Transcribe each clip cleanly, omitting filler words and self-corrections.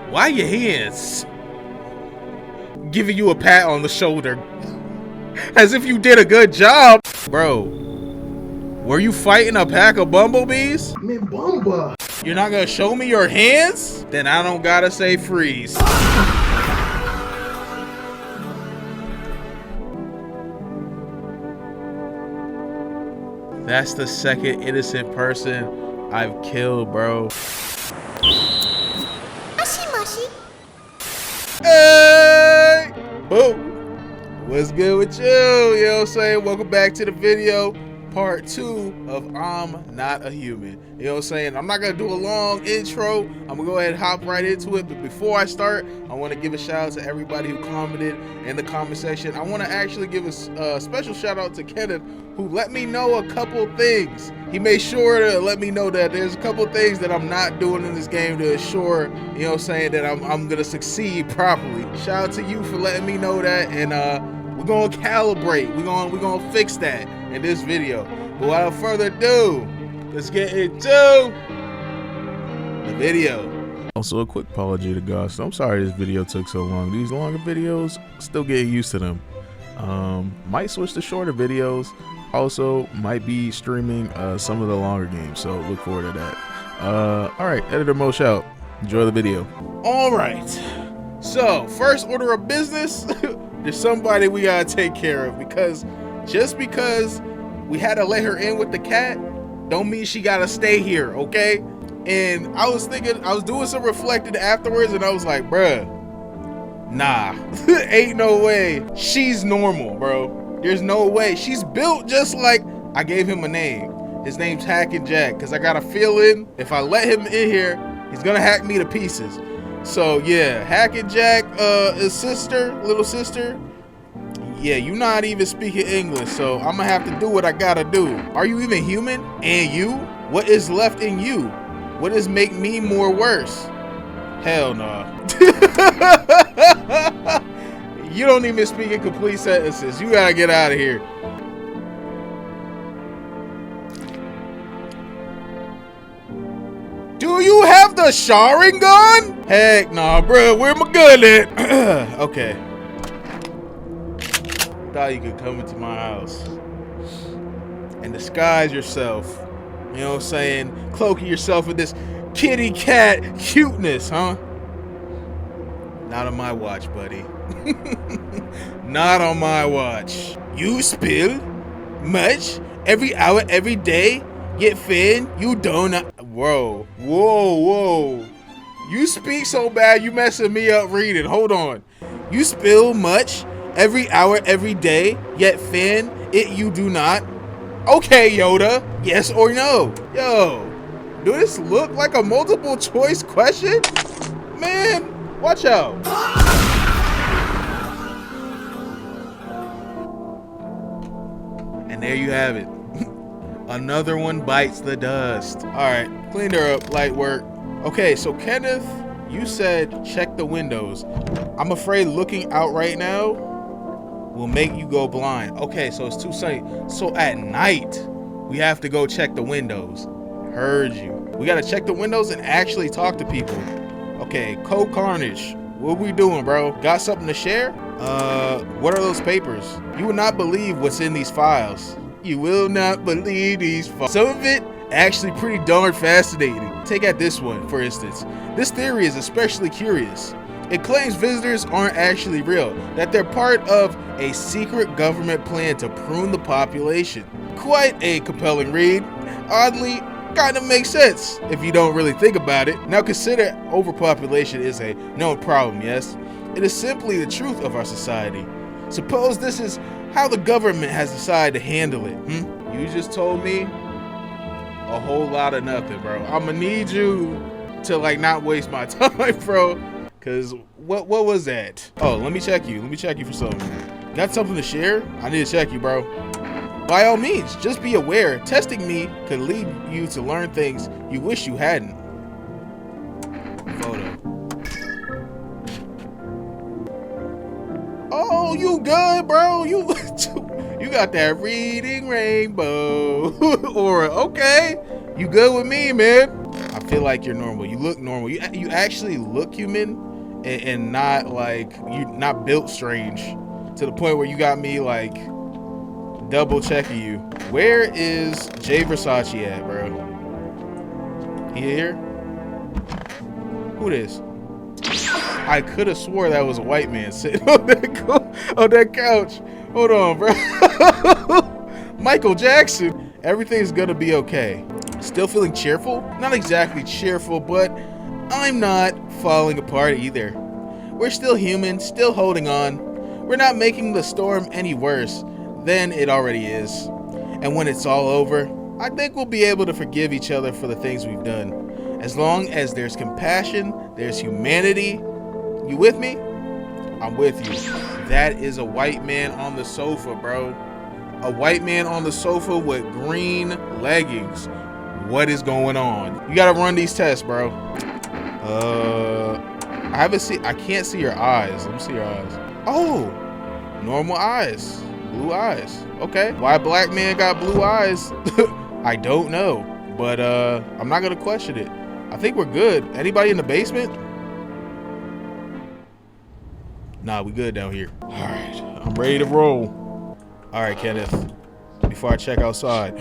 Why your hands? Giving you a pat on the shoulder. As if you did a good job. Bro, were you fighting a pack of bumblebees? Man, Bumba. You're not gonna show me your hands? Then I don't gotta say freeze. That's the second innocent person I've killed, bro. Moshi. Hey! Boom! What's good with you? You know what I'm saying? Welcome back to the video. Part 2 of I'm Not a Human. You know what I'm saying? I'm not going to do a long intro. I'm going to go ahead and hop right into it. But before I start, I want to give a shout out to everybody who commented in the comment section. I want to actually give a special shout out to Kenneth, who let me know a couple things. He made sure to let me know that there's a couple things that I'm not doing in this game to ensure, you know what I'm saying, that I'm going to succeed properly. Shout out to you for letting me know that. And we're going to calibrate. We're going to fix that in this video. But without further ado, let's get into the video. Also, a quick apology to Gus. I'm sorry this video took so long. These longer videos, still getting used to them. Might switch to shorter videos. Also, might be streaming some of the longer games, so look forward to that. All right, Editor Moshi out. Enjoy the video. All right. So, first order of business, there's somebody we gotta take care of, because just because we had to let her in with the cat don't mean she gotta stay here, okay? And I was thinking, I was doing some reflecting afterwards, and I was like, bruh, nah, ain't no way she's normal, bro. There's no way. She's built just like, I gave him a name. His name's Hack and Jack, because I got a feeling if I let him in here, he's gonna hack me to pieces. So yeah, Hack and Jack, his sister, little sister, yeah, you not even speaking English, so I'm gonna have to do what I gotta do. Are you even human? And you? What is left in you? What does make me more worse? Hell no. You don't even speak in complete sentences. You gotta get out of here. Do you have the Sharingan? Heck nah, bro. Where my gun at? Okay. Thought you could come into my house and disguise yourself. You know what I'm saying? Cloaking yourself with this kitty cat cuteness, huh? Not on my watch, buddy. Not on my watch. You spill much every hour, every day, yet fin you don't. Whoa. You speak so bad, you messing me up reading. Hold on. You spill much every hour, every day, yet fin it you do not. Okay, Yoda. Yes or no? Yo, do this look like a multiple choice question? Man, watch out. And there you have it. Another one bites the dust. All right, cleaned her up, light work. Okay, so Kenneth, you said check the windows. I'm afraid looking out right now will make you go blind. Okay, so it's too sunny. So at night, we have to go check the windows. Heard you. We gotta check the windows and actually talk to people. Okay, Code Carnage. What we doing, bro? Got something to share? What are those papers? You will not believe what's in these files. You will not believe these files. Some of it actually pretty darn fascinating. Take out this one, for instance. This theory is especially curious. It claims visitors aren't actually real, that they're part of a secret government plan to prune the population. Quite a compelling read. Oddly, kind of makes sense if you don't really think about it. Now consider overpopulation is a known problem, yes? It is simply the truth of our society. Suppose this is how the government has decided to handle it, You just told me a whole lot of nothing, bro. I'm gonna need you to like not waste my time, bro. Cause what was that? Oh, let me check you. Let me check you for something. Got something to share? I need to check you, bro. By all means, just be aware. Testing me could lead you to learn things you wish you hadn't. Photo. Oh, you good, bro? You got that reading rainbow. Or okay, you good with me, man? I feel like you're normal. You look normal. You actually look human, and not like you not built strange to the point where you got me like double checking you. Where is Jay Versace at, bro? He here? Who this? I could have swore that was a white man sitting on that couch. Hold on, bro. Michael Jackson. Everything's gonna be okay. Still feeling cheerful? Not exactly cheerful, but I'm not falling apart either. We're still human, still holding on. We're not making the storm any worse than it already is. And when it's all over, I think we'll be able to forgive each other for the things we've done. As long as there's compassion, there's humanity. You with me? I'm with you. That is a white man on the sofa, bro. A white man on the sofa with green leggings. What is going on? You gotta run these tests, bro. I can't see your eyes. Let me see your eyes. Oh, normal eyes. Blue eyes. Okay. Why a black man got blue eyes? I don't know. But I'm not gonna question it. I think we're good. Anybody in the basement? Nah, we good down here. All right, I'm ready to roll. All right, Kenneth, before I check outside.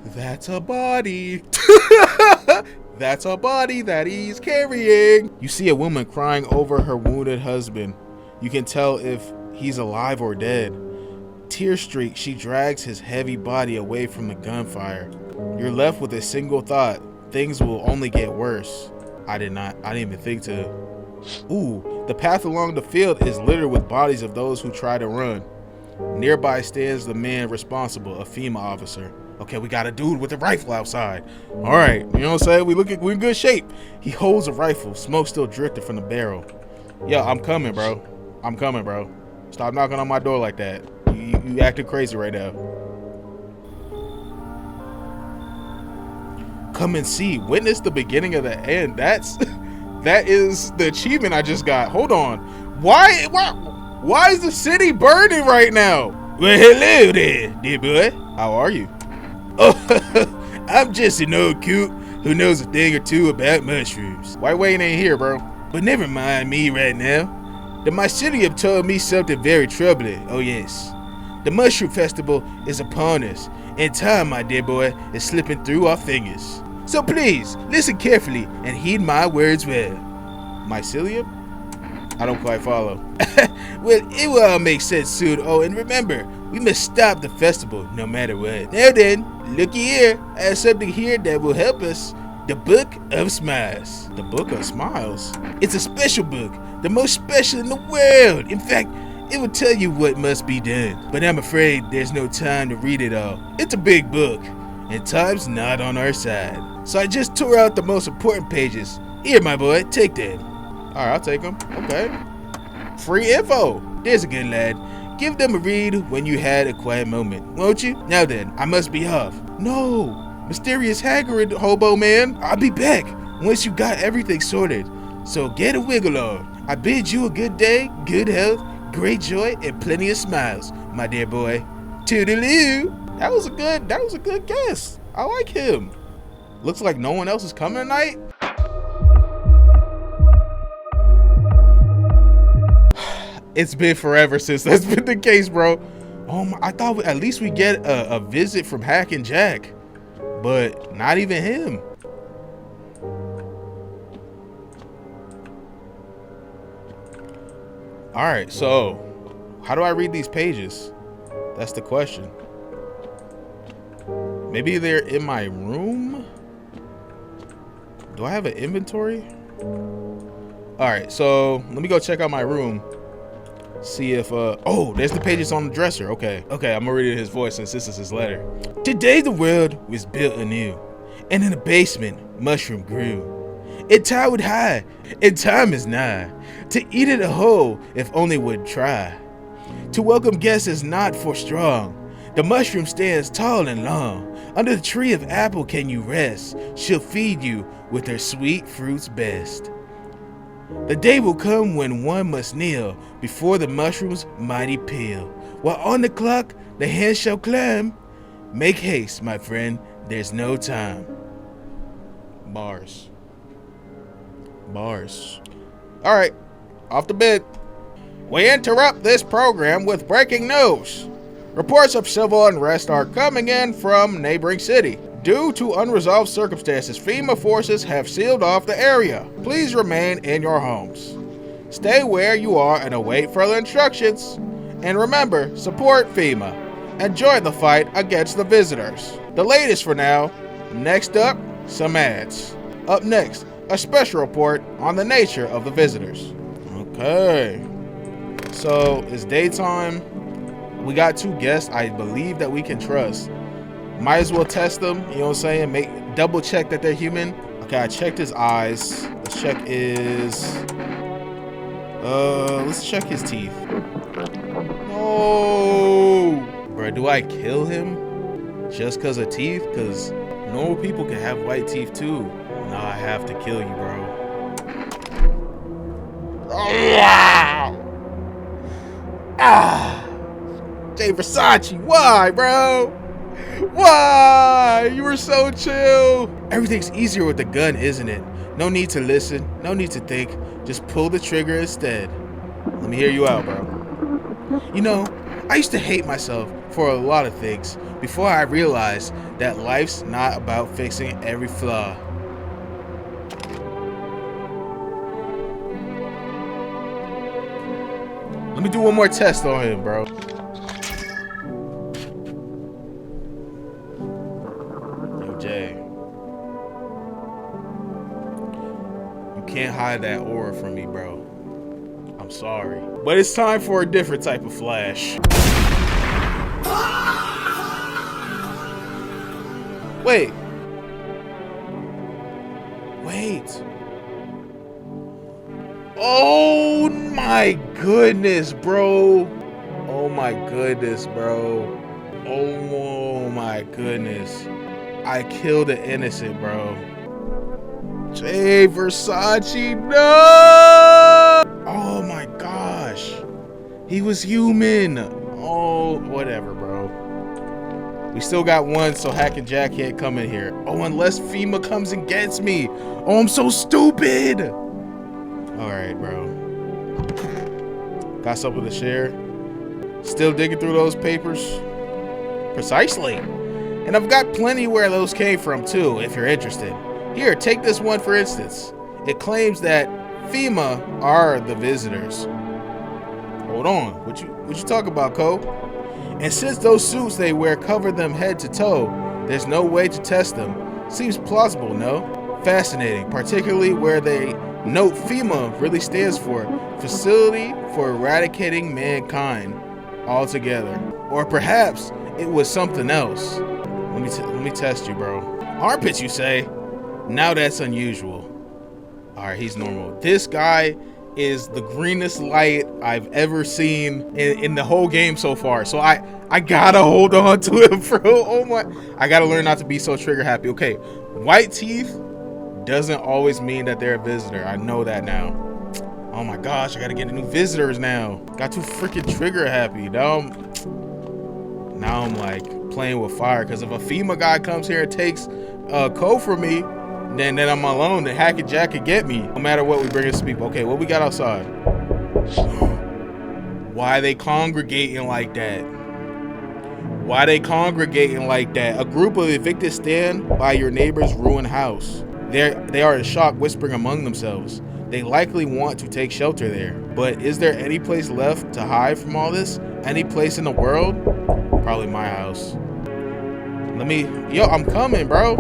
That's a body. That's a body that he's carrying. You see a woman crying over her wounded husband. You can tell if he's alive or dead. Tear-streaked, she drags his heavy body away from the gunfire. You're left with a single thought. Things will only get worse. I didn't even think to. Ooh, the path along the field is littered with bodies of those who try to run. Nearby stands the man responsible, a FEMA officer. Okay, we got a dude with a rifle outside. All right, you know what I'm saying? We're in good shape. He holds a rifle, smoke still drifting from the barrel. Yo, I'm coming, bro. I'm coming, bro. Stop knocking on my door like that. You acting crazy right now. Come and see. Witness the beginning of the end. That is the achievement I just got. Hold on. Why is the city burning right now? Well, hello there, dear boy. How are you? Oh, I'm just an old coot who knows a thing or two about mushrooms. White Wayne ain't here, bro. But never mind me right now. The mycelium told me something very troubling. Oh yes. The mushroom festival is upon us, and time, my dear boy, is slipping through our fingers. So please, listen carefully and heed my words well. Mycelium? I don't quite follow. Well, it will all make sense soon. Oh, and remember, we must stop the festival no matter what. Now then, looky here. I have something here that will help us. The Book of Smiles. The Book of Smiles? It's a special book, the most special in the world. In fact, it will tell you what must be done. But I'm afraid there's no time to read it all. It's a big book, and time's not on our side. So I just tore out the most important pages. Here, my boy, take that. All right, I'll take them. Okay. Free info. There's a good lad. Give them a read when you had a quiet moment, won't you? Now then, I must be off. No, mysterious Acrid hobo man. I'll be back once you got everything sorted. So get a wiggle on. I bid you a good day, good health, great joy, and plenty of smiles, my dear boy. Toodaloo. That was a good guess. I like him. Looks like no one else is coming tonight. It's been forever since that's been the case, bro. Oh my, I thought at least we get a visit from Hack and Jack, but not even him. All right, so how do I read these pages? That's the question. Maybe they're in my room? Do I have an inventory? All right, so let me go check out my room. See if, oh, there's the pages on the dresser. Okay, I'm gonna read it in his voice since this is his letter. Today the world was built anew, and in the basement, mushroom grew. It towered high, and time is nigh, to eat it a whole, if only would try. To welcome guests is not for strong. The mushroom stands tall and long. Under the tree of apple can you rest. She'll feed you with her sweet fruits best. The day will come when one must kneel before the mushroom's mighty peel. While on the clock the hand shall climb. Make haste, my friend, there's no time. Bars. Bars. Alright, off the bed. We interrupt this program with breaking news. Reports of civil unrest are coming in from neighboring city. Due to unresolved circumstances, FEMA forces have sealed off the area. Please remain in your homes. Stay where you are and await further instructions. And remember, support FEMA. Enjoy the fight against the visitors. The latest for now. Next up, some ads. Up next, a special report on the nature of the visitors. Okay. So, it's daytime. We got 2 guests I believe that we can trust. Might as well test them, you know what I'm saying? Double check that they're human. Okay, I checked his eyes. Let's check let's check his teeth. No! Bro, do I kill him just because of teeth? Because normal people can have white teeth too. No, I have to kill you, bro. Jay Versace, why, bro? Why? You were so chill. Everything's easier with the gun, isn't it? No need to listen, no need to think. Just pull the trigger instead. Let me hear you out, bro. You know, I used to hate myself for a lot of things before I realized that life's not about fixing every flaw. Let me do one more test on him, bro. Yo, Jay. You can't hide that aura from me, bro. I'm sorry. But it's time for a different type of flash. Wait. Oh my goodness, bro. Oh my goodness, bro. Oh my goodness. I killed an innocent, bro. Jay Versace, no! Oh my gosh. He was human. Oh, whatever, bro. We still got one, so Hack and Jack can't come in here. Oh, unless FEMA comes and gets me. Oh, I'm so stupid. All right, bro. Got something to share. Still digging through those papers? Precisely. And I've got plenty where those came from too, if you're interested. Here, take this one for instance. It claims that FEMA are the visitors. Hold on, what you talk about, Cole? And since those suits they wear cover them head to toe, there's no way to test them. Seems plausible, no? Fascinating, particularly where they note FEMA really stands for Facility for Eradicating Mankind altogether. Or perhaps it was something else. Let me test you, bro. Armpits, you say? Now that's unusual. All right, he's normal. This guy is the greenest light I've ever seen in the whole game so far. So I gotta hold on to him, bro. Oh my, I gotta learn not to be so trigger happy. Okay, white teeth doesn't always mean that they're a visitor. I know that now. Oh my gosh, I gotta get new visitors now. Got too freaking trigger happy. Now I'm like playing with fire, because if a FEMA guy comes here and takes a code from me, then I'm alone. Then Hack and Jack could get me no matter what we bring us people. Okay, what we got outside? Why are they congregating like that? Why they congregating like that? A group of evicted stand by your neighbor's ruined house. They are in shock, whispering among themselves. They likely want to take shelter there. But is there any place left to hide from all this? Any place in the world? Probably my house. Yo, I'm coming, bro.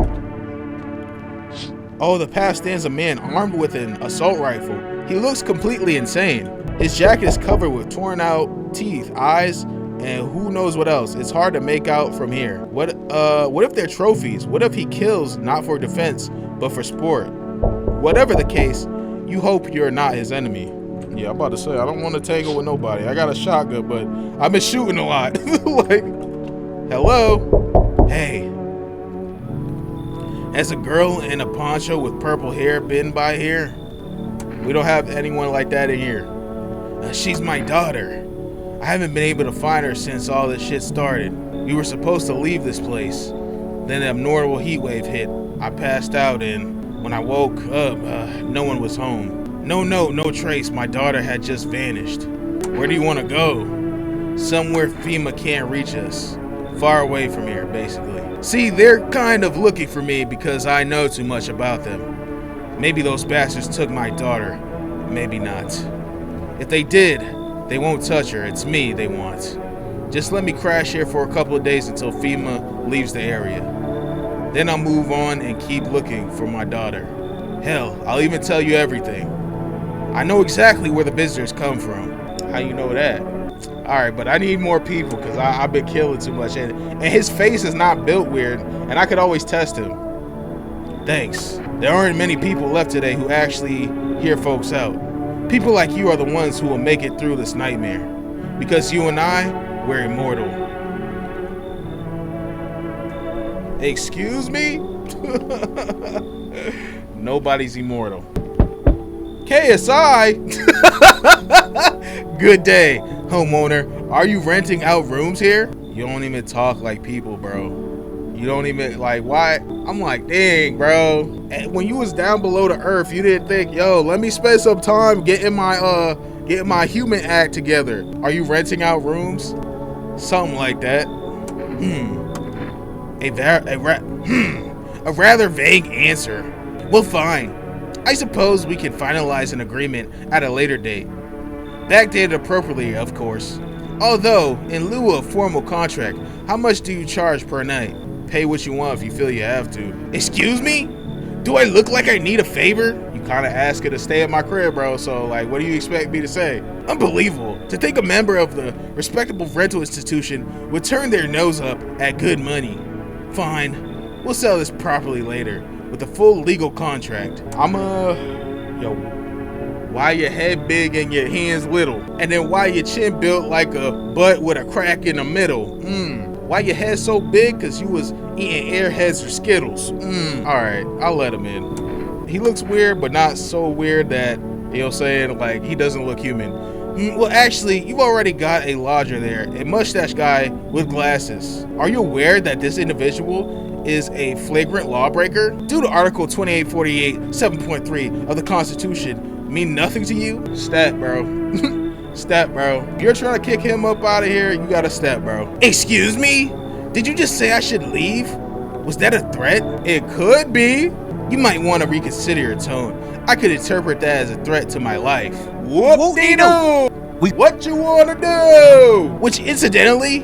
Oh, the path stands a man armed with an assault rifle. He looks completely insane. His jacket is covered with torn out teeth, eyes, and who knows what else. It's hard to make out from here. What if they're trophies? What if he kills not for defense, but for sport? Whatever the case, you hope you're not his enemy. Yeah, I'm about to say, I don't want to tangle with nobody. I got a shotgun, but I've been shooting a lot. Like, hello? Hey. Has a girl in a poncho with purple hair been by here? We don't have anyone like that in here. She's my daughter. I haven't been able to find her since all this shit started. We were supposed to leave this place. Then an abnormal heat wave hit. I passed out and, When I woke up, no one was home. No note, no trace. My daughter had just vanished. Where do you want to go? Somewhere FEMA can't reach us. Far away from here, basically. See, they're kind of looking for me because I know too much about them. Maybe those bastards took my daughter. Maybe not. If they did, they won't touch her. It's me they want. Just let me crash here for a couple of days until FEMA leaves the area. Then I'll move on and keep looking for my daughter. Hell, I'll even tell you everything. I know exactly where the visitors come from. How you know that? Alright, but I need more people because I've been killing too much. And his face is not built weird, and I could always test him. Thanks. There aren't many people left today who actually hear folks out. People like you are the ones who will make it through this nightmare. Because you and I, we're immortal. Excuse me? Nobody's immortal. KSI? Good day, homeowner. Are you renting out rooms here? You don't even talk like people, bro. You don't even, like, why? I'm like, dang, bro. And when you was down below the earth, you didn't think, yo, let me spend some time getting my human act together. Are you renting out rooms? Something like that. A rather vague answer. Well, fine. I suppose we can finalize an agreement at a later date. Backdated appropriately, of course. Although, in lieu of formal contract, how much do you charge per night? Pay what you want if you feel you have to. Excuse me? Do I look like I need a favor? You kind of ask her to stay at my crib, bro, so like, what do you expect me to say? Unbelievable. To think a member of the respectable rental institution would turn their nose up at good money. Fine. We'll sell this properly later, with a full legal contract. Yo, why your head big and your hands little? And then why your chin built like a butt with a crack in the middle? Why your head so big? Cause you was eating Airheads or Skittles. Alright, I'll let him in. He looks weird, but not so weird that, you know what I'm saying, like, he doesn't look human. Well, actually, you've already got a lodger there, a mustache guy with glasses. Are you aware that this individual is a flagrant lawbreaker? Due to Article 2848, 7.3 of the Constitution, mean nothing to you? Stat, bro. Stat, bro. If you're trying to kick him up out of here, you gotta step, bro. Excuse me? Did you just say I should leave? Was that a threat? It could be. You might want to reconsider your tone. I could interpret that as a threat to my life. Whoop-de-doo! What you wanna do? Which, incidentally,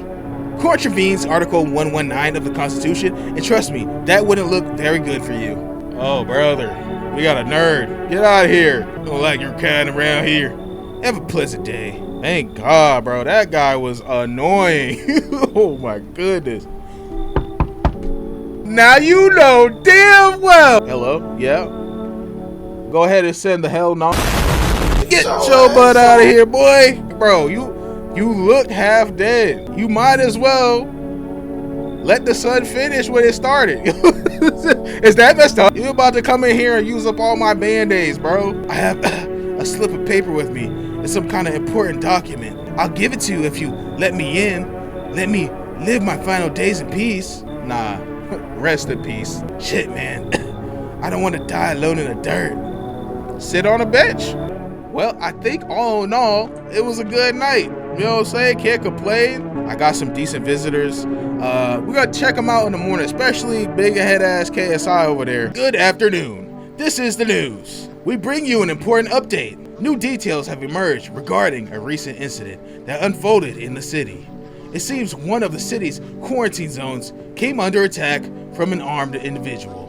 contravenes Article 119 of the Constitution, and trust me, that wouldn't look very good for you. Oh, brother, we got a nerd. Get out of here. Don't like your kind around here. Have a pleasant day. Thank God, bro. That guy was annoying. Oh my goodness. Now you know damn well. Hello? Yeah? Go ahead and send the hell no. Get your butt out of here, boy. Bro, you look half dead. You might as well let the sun finish when it started. Is that messed up? You about to come in here and use up all my band-aids, bro. I have a slip of paper with me. It's some kind of important document. I'll give it to you if you let me in. Let me live my final days in peace. Nah, rest in peace. Shit, man. I don't want to die alone in the dirt. Sit on a bench. Well, I think all in all, it was a good night. You know what I'm saying? Can't complain. I got some decent visitors. We're gonna check them out in the morning, especially big head ass KSI over there. Good afternoon. This is the news. We bring you an important update. New details have emerged regarding a recent incident that unfolded in the city. It seems one of the city's quarantine zones came under attack from an armed individual.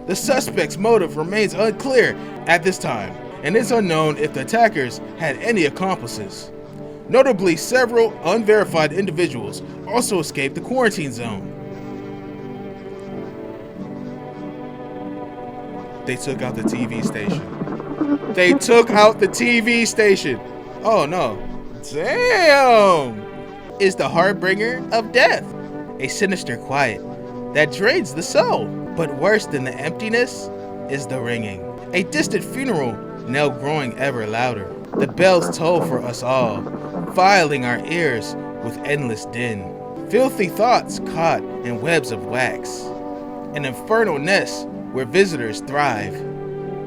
The suspect's motive remains unclear at this time, and it's unknown if the attackers had any accomplices. Notably, several unverified individuals also escaped the quarantine zone. They took out the TV station. They took out the TV station. Oh no. Damn. Is the harbinger of death. A sinister quiet that drains the soul. But worse than the emptiness is the ringing. A distant funeral knell growing ever louder. The bells toll for us all, filing our ears with endless din. Filthy thoughts caught in webs of wax. An infernal nest where visitors thrive.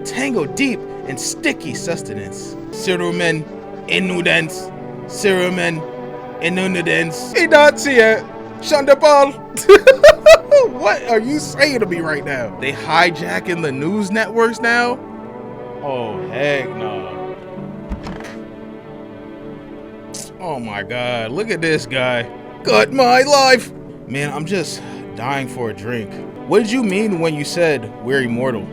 tangled deep in sticky sustenance. Cerumen inudens, cerumen inudens. Idatia, Shandapal. What are you saying to me right now? They hijacking the news networks now? Oh, heck no. Oh my God, look at this guy. Cut my life. Man, I'm just dying for a drink. What did you mean when you said we're immortal?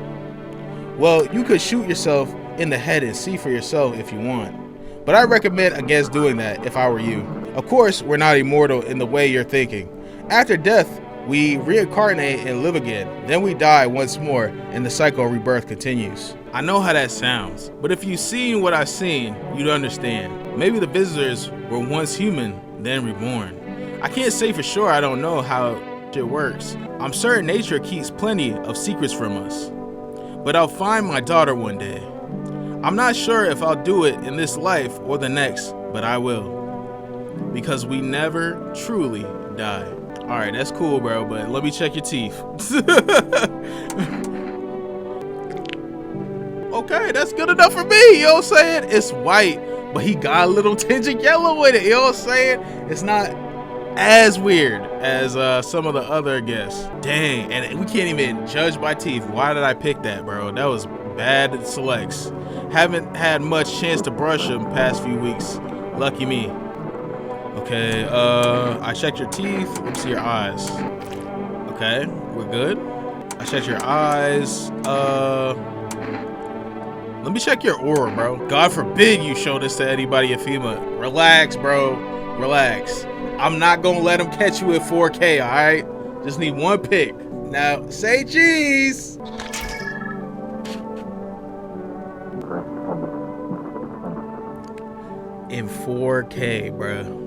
Well, you could shoot yourself in the head and see for yourself if you want. But I recommend against doing that if I were you. Of course, we're not immortal in the way you're thinking. After death, we reincarnate and live again. Then we die once more and the cycle of rebirth continues. I know how that sounds, but if you've seen what I've seen, you'd understand. Maybe the visitors were once human, then reborn. I can't say for sure, I don't know how it works. I'm certain nature keeps plenty of secrets from us. But I'll find my daughter one day. I'm not sure if I'll do it in this life or the next, but I will. Because we never truly die. Alright, that's cool, bro, but let me check your teeth. Okay, that's good enough for me, you know what I'm saying? It's white, but he got a little tinge of yellow with it, you know what I'm saying? It's not as weird as some of the other guests. Dang, and we can't even judge by teeth. Why did I pick that, bro? That was bad selects. Haven't had much chance to brush them past few weeks. Lucky me. Okay, I checked your teeth. Let me see your eyes. Okay, we're good. I checked your eyes. Let me check your aura, bro. God forbid you show this to anybody at FEMA. Relax, bro. Relax. I'm not gonna let them catch you at 4K, all right? Just need one pick. Now, say cheese. In 4K, bro.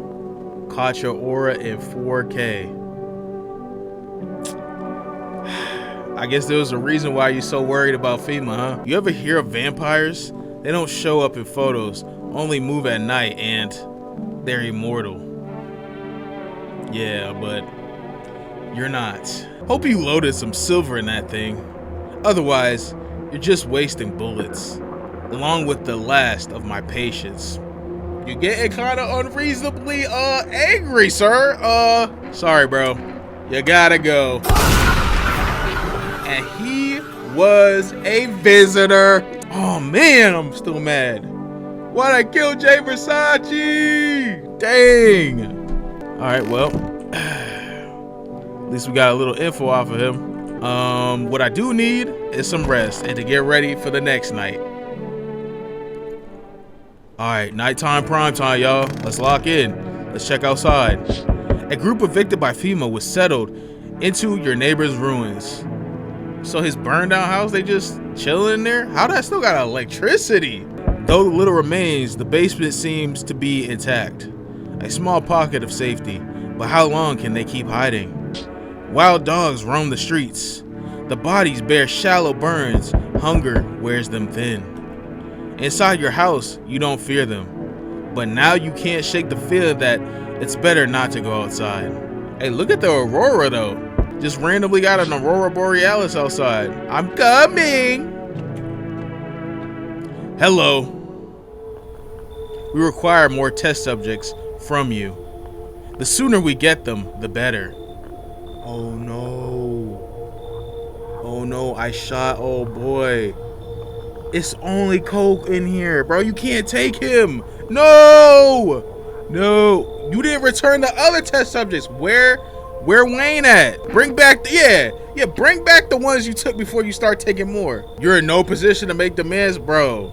Caught your aura in 4K. I guess there was a reason why you're so worried about FEMA, huh? You ever hear of vampires? They don't show up in photos, only move at night, and they're immortal. Yeah, but you're not. Hope you loaded some silver in that thing. Otherwise, you're just wasting bullets, along with the last of my patience. You're getting kind of unreasonably angry, sir. Sorry, bro. You gotta go. And he was a visitor. Oh man, I'm still mad. Why'd I kill Jay Versace? Dang. All right, well, at least we got a little info off of him. What I do need is some rest and to get ready for the next night. All right, nighttime, prime time, y'all. Let's lock in. Let's check outside. A group evicted by FEMA was settled into your neighbor's ruins. So his burned down house, they just chilling in there? How that still got electricity? Though little remains, the basement seems to be intact. A small pocket of safety, but how long can they keep hiding? Wild dogs roam the streets. The bodies bear shallow burns. Hunger wears them thin. Inside your house, you don't fear them. But now you can't shake the feeling that it's better not to go outside. Hey, look at the aurora though. Just randomly got an aurora borealis outside. I'm coming. Hello. We require more test subjects from you. The sooner we get them, the better. Oh no. Oh no, I shot, oh boy. It's only Coke in here, bro. You can't take him. No. No. You didn't return the other test subjects. Where Wayne at? Bring back the, yeah, bring back the ones you took before you start taking more. You're in no position to make demands, bro.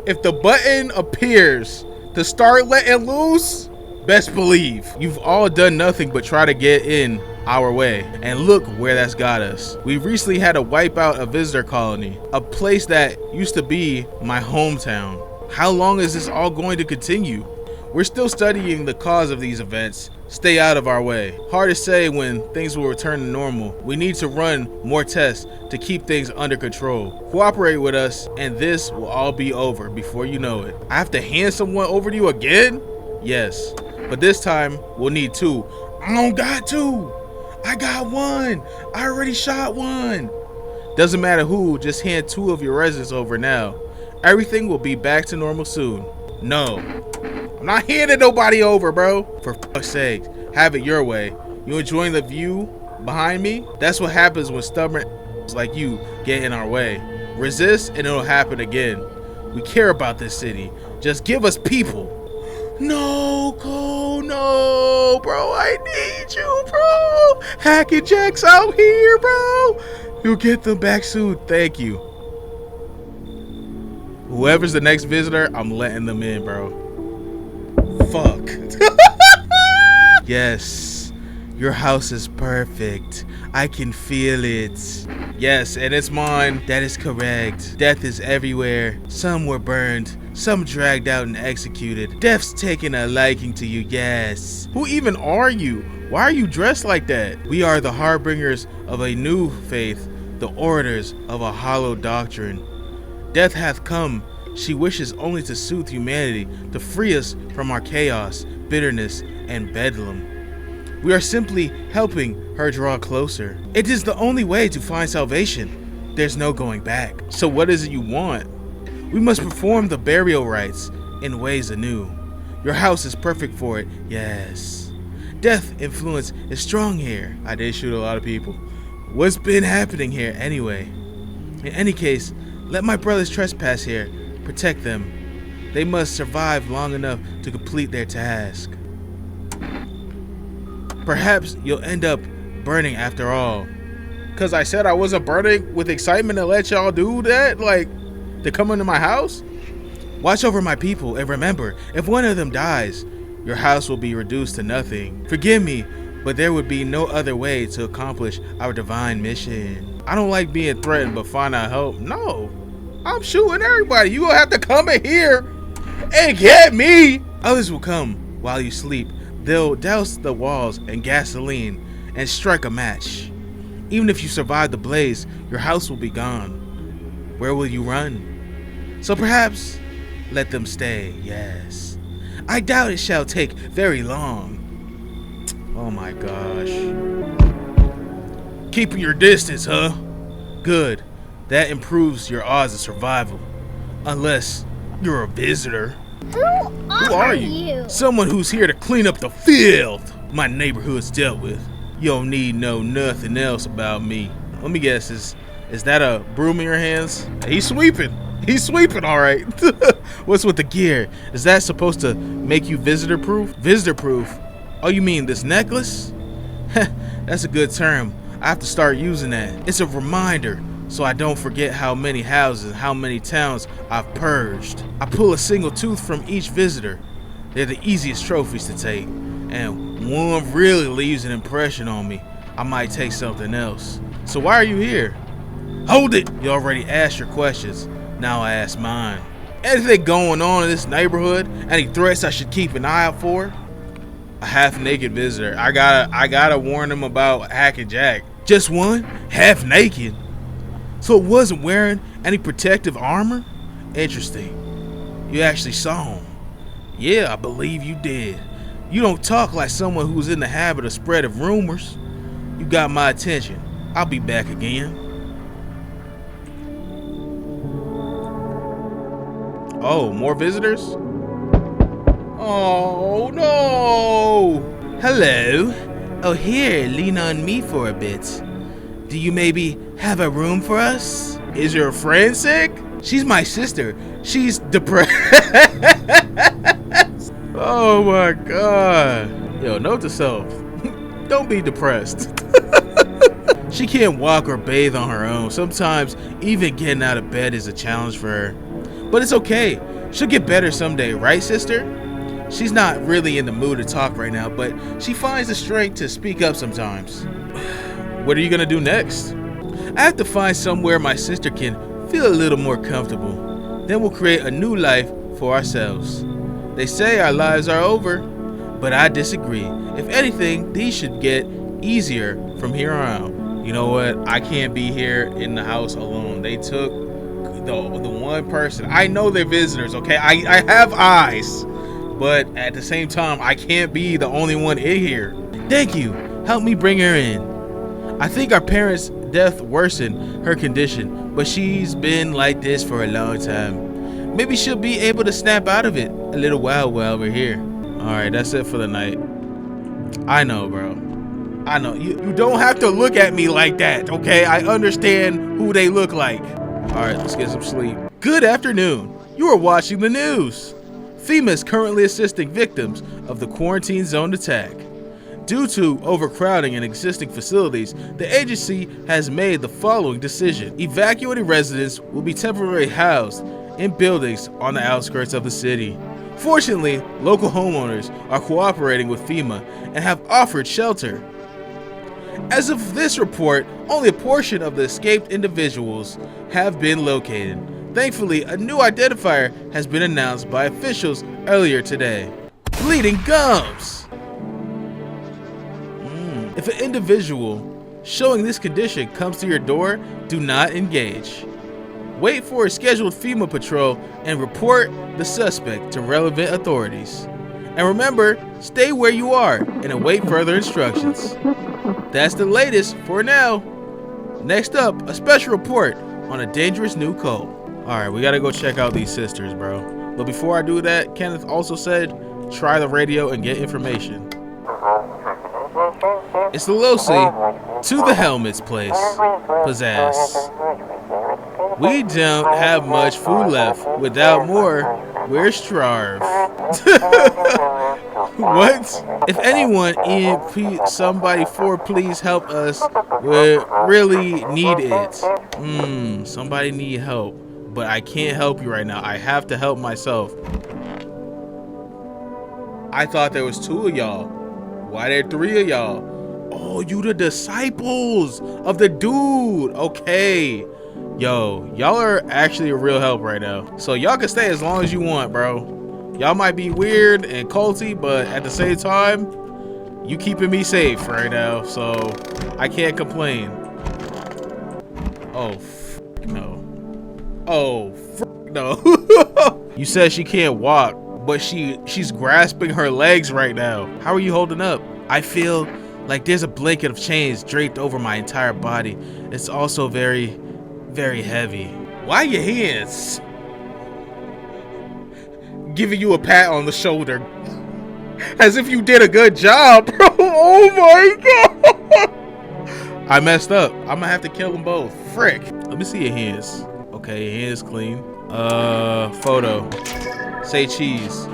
If the button appears to start letting loose, best believe you've all done nothing but try to get in our way. And look where that's got us. We recently had to wipe out a visitor colony, a place that used to be my hometown. How long is this all going to continue? We're still studying the cause of these events. Stay out of our way. Hard to say when things will return to normal. We need to run more tests to keep things under control. Cooperate with us and this will all be over before you know it. I have to hand someone over to you again? Yes, but this time we'll need two. I don't got two. I got one. I already shot one. Doesn't matter who, just hand 2 of your residents over now. Everything will be back to normal soon. No. I'm not handing nobody over, bro. For fuck's sake, have it your way. You enjoying the view behind me? That's what happens when stubborn like you get in our way. Resist and it'll happen again. We care about this city. Just give us people. No, Cole, no, bro. I need you, bro. Hack and Jack's out here, bro. You'll get them back soon. Thank you. Whoever's the next visitor, I'm letting them in, bro. Fuck. Yes, your house is perfect. I can feel it. Yes, and it's mine. That is correct. Death is everywhere. Some were burned. Some dragged out and executed. Death's taken a liking to you, yes. Who even are you? Why are you dressed like that? We are the harbingers of a new faith, the orders of a hollow doctrine. Death hath come. She wishes only to soothe humanity, to free us from our chaos, bitterness, and bedlam. We are simply helping her draw closer. It is the only way to find salvation. There's no going back. So what is it you want? We must perform the burial rites in ways anew. Your house is perfect for it, yes. Death influence is strong here. I did shoot a lot of people. What's been happening here anyway? In any case, let my brothers trespass here. Protect them. They must survive long enough to complete their task. Perhaps you'll end up burning after all. Cause I said I wasn't burning with excitement to let y'all do that? Like, to come into my house? Watch over my people and remember, if one of them dies, your house will be reduced to nothing. Forgive me, but there would be no other way to accomplish our divine mission. I don't like being threatened but find out help. No, I'm shooting everybody. You gonna have to come in here and get me. Others will come while you sleep. They'll douse the walls in gasoline and strike a match. Even if you survive the blaze, your house will be gone. Where will you run? So perhaps let them stay, yes. I doubt it shall take very long. Oh my gosh. Keeping your distance, huh? Good. That improves your odds of survival. Unless you're a visitor. Who are you? Someone who's here to clean up the field my neighborhood's dealt with. You don't need to know nothing else about me. Let me guess, is that a broom in your hands? He's sweeping. He's sweeping, all right. What's with the gear? Is that supposed to make you visitor proof? Visitor proof? Oh, you mean this necklace? That's a good term. I have to start using that. It's a reminder so I don't forget how many houses, how many towns I've purged. I pull a single tooth from each visitor. They're the easiest trophies to take. And one really leaves an impression on me. I might take something else. So why are you here? Hold it! You already asked your questions. Now I ask mine. Anything going on in this neighborhood? Any threats I should keep an eye out for? A half-naked visitor. I gotta warn him about Hack and Jack. Just one? Half-naked? So it wasn't wearing any protective armor? Interesting. You actually saw him. Yeah, I believe you did. You don't talk like someone who's in the habit of spreading rumors. You got my attention. I'll be back again. Oh, more visitors? Oh, no! Hello. Oh, here, lean on me for a bit. Do you maybe have a room for us? Is your friend sick? She's my sister. She's depressed. Oh my god. Yo, note to self. Don't be depressed. She can't walk or bathe on her own. Sometimes even getting out of bed is a challenge for her. But it's okay. She'll get better someday, right, sister? She's not really in the mood to talk right now, but she finds the strength to speak up sometimes. What are you gonna do next? I have to find somewhere my sister can feel a little more comfortable. Then we'll create a new life for ourselves. They say our lives are over, but I disagree. If anything, these should get easier from here on out. You know what? I can't be here in the house alone. They took the one person. I know they're visitors, okay? I have eyes, but at the same time, I can't be the only one in here. Thank you. Help me bring her in. I think our parents death worsened her condition, but she's been like this for a long time. Maybe she'll be able to snap out of it a little while we're here. Alright, that's it for the night. I know, bro. I know. You don't have to look at me like that, okay? I understand who they look like. Alright, let's get some sleep. Good afternoon. You are watching the news. FEMA is currently assisting victims of the quarantine zone attack. Due to overcrowding in existing facilities, the agency has made the following decision. Evacuated residents will be temporarily housed in buildings on the outskirts of the city. Fortunately, local homeowners are cooperating with FEMA and have offered shelter. As of this report, only a portion of the escaped individuals have been located. Thankfully, a new identifier has been announced by officials earlier today. Bleeding gums! If an individual showing this condition comes to your door, do not engage. Wait for a scheduled FEMA patrol and report the suspect to relevant authorities. And remember, stay where you are and await further instructions. That's the latest for now. Next up, a special report on a dangerous new cult. Alright, we gotta go check out these sisters, bro. But before I do that, Kenneth also said, try the radio and get information. It's the Losi to the Helmet's place. Pizzazz. We don't have much food left. Without more, we're starved. What? If anyone in somebody please help us. We really need it. Somebody need help. But I can't help you right now. I have to help myself. I thought there was 2 of y'all. Why there 3 of y'all? Oh, you the disciples of the dude. Okay. Yo, y'all are actually a real help right now. So y'all can stay as long as you want, bro. Y'all might be weird and culty, but at the same time, you keeping me safe right now. So I can't complain. Oh, no. Oh, no. You said she can't walk, but she's grasping her legs right now. How are you holding up? I feel like there's a blanket of chains draped over my entire body. It's also very, very heavy. Why your hands? Giving you a pat on the shoulder. As if you did a good job, bro. Oh my god. I messed up. I'm gonna have to kill them both. Frick. Let me see your hands. Okay, your hands clean. Photo. Say cheese.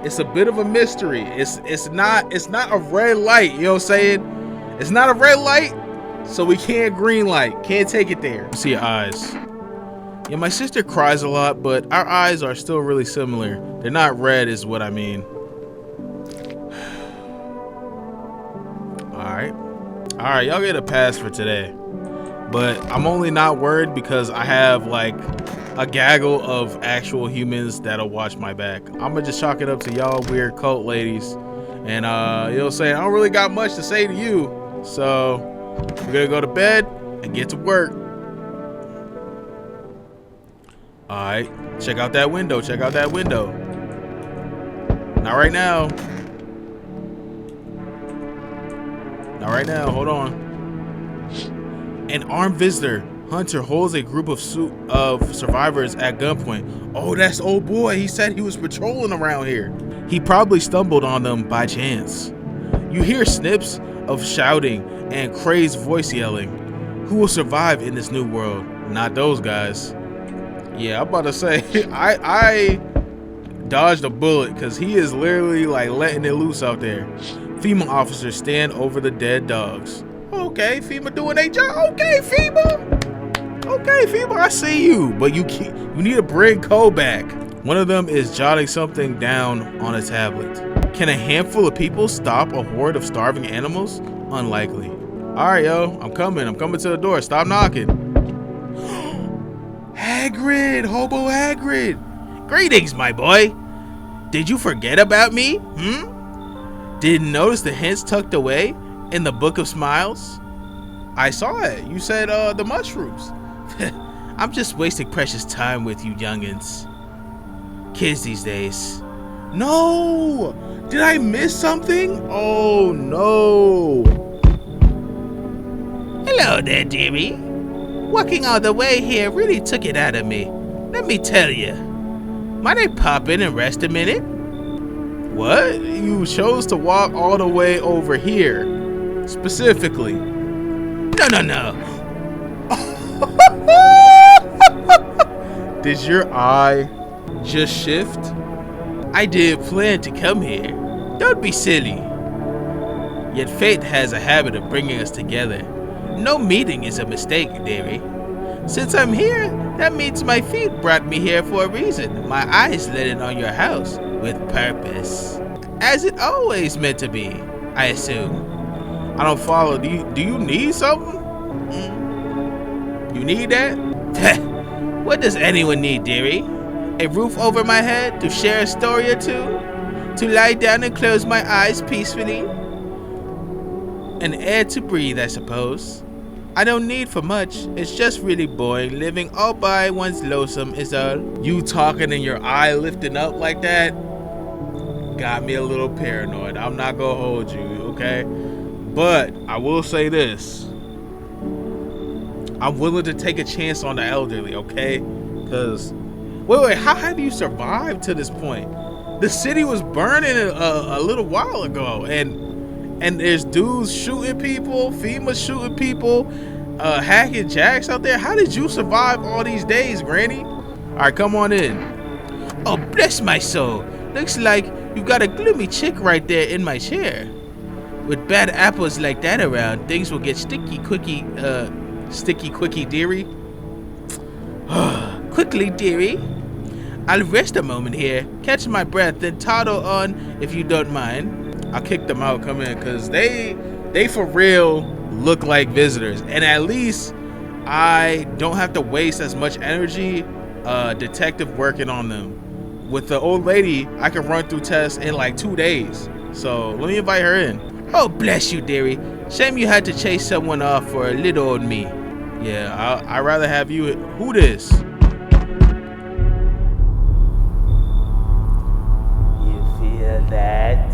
It's a bit of a mystery. It's not a red light, you know what I'm saying? It's not a red light, so we can't green light. Can't take it there. See your eyes. Yeah, my sister cries a lot, but our eyes are still really similar. They're not red is what I mean. Alright, y'all get a pass for today. But I'm only not worried because I have like a gaggle of actual humans that'll watch my back. I'm gonna just chalk it up to y'all weird cult ladies. And you'll say, I don't really got much to say to you. So we're gonna go to bed and get to work. Alright, check out that window, check out that window. Not right now. Not right now, hold on. An armed visitor hunter holds a group of survivors at gunpoint. Oh, that's old boy. He said he was patrolling around here. He probably stumbled on them by chance. You hear snips of shouting and crazed voice yelling. Who will survive in this new world? Not those guys. Yeah, I'm about to say, I dodged a bullet because he is literally like letting it loose out there. FEMA officers stand over the dead dogs. Okay, FEMA doing their job. Okay, FEMA. Okay, FEMA, I see you. But you need to bring Cole back. One of them is jotting something down on a tablet. Can a handful of people stop a horde of starving animals? Unlikely. All right, yo, I'm coming to the door. Stop knocking. Acrid, Hobo Acrid. Greetings, my boy. Did you forget about me? Didn't notice the hints tucked away in the Book of Smiles? I saw it. You said the mushrooms. I'm just wasting precious time with you youngins. Kids these days. No! Did I miss something? Oh no. Hello there, dearie. Walking all the way here really took it out of me. Let me tell you. Might I pop in and rest a minute? What? You chose to walk all the way over here, specifically. No. Did your eye just shift? I did plan to come here. Don't be silly. Yet fate has a habit of bringing us together. No meeting is a mistake, dearie. Since I'm here, that means my feet brought me here for a reason. My eyes lit in on your house with purpose. As it always meant to be, I assume. I don't follow. Do you need something? You need that? What does anyone need, dearie? A roof over my head, to share a story or two? To lie down and close my eyes peacefully? An air to breathe, I suppose. I don't need for much. It's just really boring. Living all by one's lonesome is all. You talking and your eye lifting up like that got me a little paranoid. I'm not gonna hold you, okay? But I will say this. I'm willing to take a chance on the elderly, okay? Because, wait, how have you survived to this point? The city was burning a little while ago, and there's dudes shooting people, FEMA shooting people, hacking jacks out there. How did you survive all these days, Granny? All right, come on in. Oh, bless my soul. Looks like you got a gloomy chick right there in my chair. With bad apples like that around, things will get sticky quickie, dearie. Quickly, dearie. I'll rest a moment here, catch my breath, then toddle on if you don't mind. I'll kick them out, come in, because they for real look like visitors. And at least I don't have to waste as much energy detective working on them. With the old lady, I can run through tests in like 2 days. So let me invite her in. Oh, bless you, dearie. Shame you had to chase someone off for a little old me. Yeah, I'd rather have you. Who this? You feel that?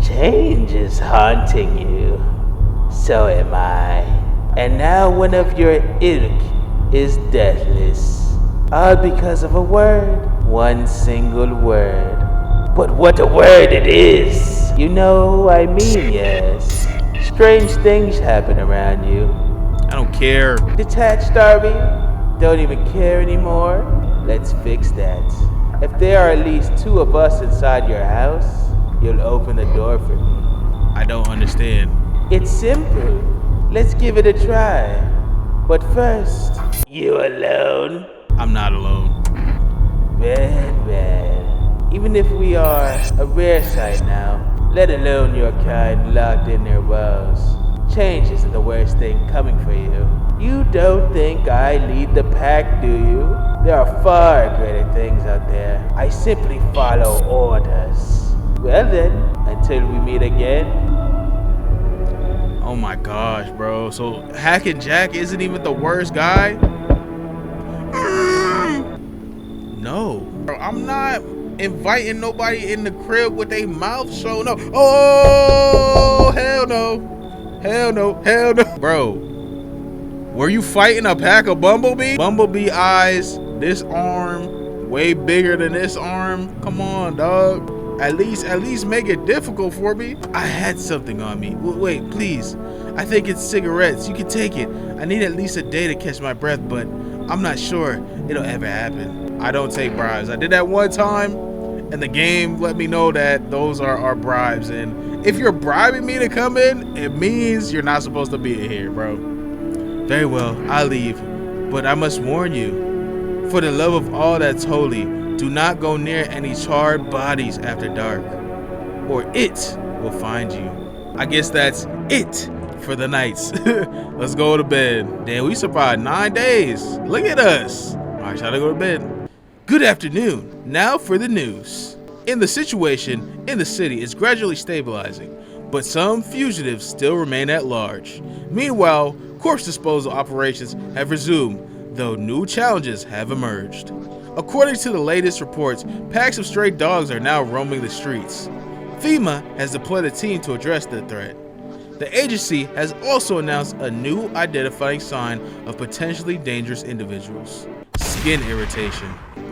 Change is haunting you. So am I. And now one of your ilk is deathless. All because of a word. One single word. But what a word it is! You know, I mean, yes. Strange things happen around you. I don't care. Detached, are we? Don't even care anymore? Let's fix that. If there are at least 2 of us inside your house, you'll open the door for me. I don't understand. It's simple. Let's give it a try. But first, you alone? I'm not alone. Well. Even if we are a rare sight now, let alone your kind locked in their woes, change isn't the worst thing coming for you. You don't think I lead the pack, do you? There are far greater things out there. I simply follow orders. Well then, until we meet again. Oh my gosh, bro. So Hacking Jack isn't even the worst guy? No. Bro, I'm not inviting nobody in the crib with a mouth showing up. Oh, hell no. Hell no. Hell no. Bro, were you fighting a pack of bumblebee? Bumblebee eyes, this arm, way bigger than this arm. Come on, dog. At least make it difficult for me. I had something on me. Wait, please. I think it's cigarettes. You can take it. I need at least a day to catch my breath, but I'm not sure it'll ever happen. I don't take bribes. I did that one time, and the game let me know that those are bribes. And if you're bribing me to come in, it means you're not supposed to be in here, bro. Very well, I'll leave. But I must warn you, for the love of all that's holy, do not go near any charred bodies after dark, or it will find you. I guess that's it for the nights. Let's go to bed. Damn, we survived 9 days. Look at us. All right, shall I go to bed? Good afternoon. Now for the news. The situation in the city is gradually stabilizing, but some fugitives still remain at large. Meanwhile, corpse disposal operations have resumed, though new challenges have emerged. According to the latest reports, packs of stray dogs are now roaming the streets. FEMA has deployed a team to address the threat. The agency has also announced a new identifying sign of potentially dangerous individuals: skin irritation.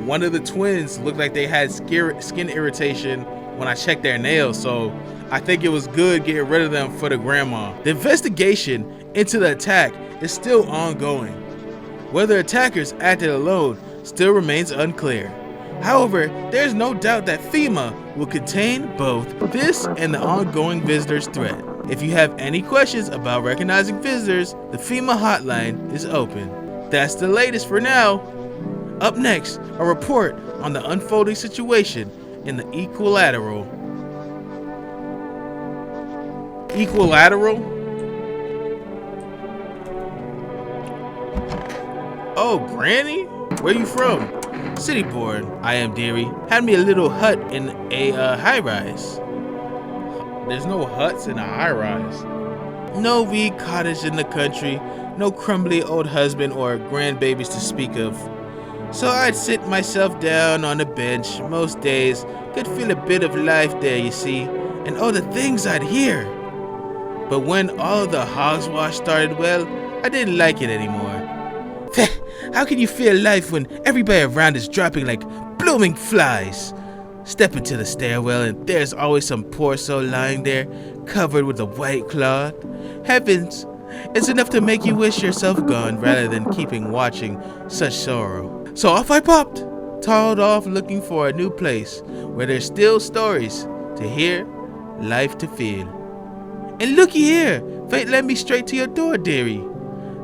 One of the twins looked like they had skin irritation when I checked their nails, so I think it was good getting rid of them for the grandma. The investigation into the attack is still ongoing. Whether attackers acted alone still remains unclear. However, there's no doubt that FEMA will contain both this and the ongoing visitors threat. If you have any questions about recognizing visitors, the FEMA hotline is open. That's the latest for now. Up next, a report on the unfolding situation in the Equilateral. Equilateral? Oh, Granny? Where you from? City born. I am dearie. Had me a little hut in a high-rise. There's no huts in a high-rise. No wee cottage in the country. No crumbly old husband or grandbabies to speak of. So I'd sit myself down on a bench most days. Could feel a bit of life there, you see. And all the things I'd hear. But when all the hogswash started, well, I didn't like it anymore. How can you feel life when everybody around is dropping like blooming flies? Step into the stairwell and there's always some poor soul lying there, covered with a white cloth. Heavens, it's enough to make you wish yourself gone rather than keeping watching such sorrow. So off I popped, toddled off looking for a new place where there's still stories to hear, life to feel. And looky here, fate led me straight to your door, dearie.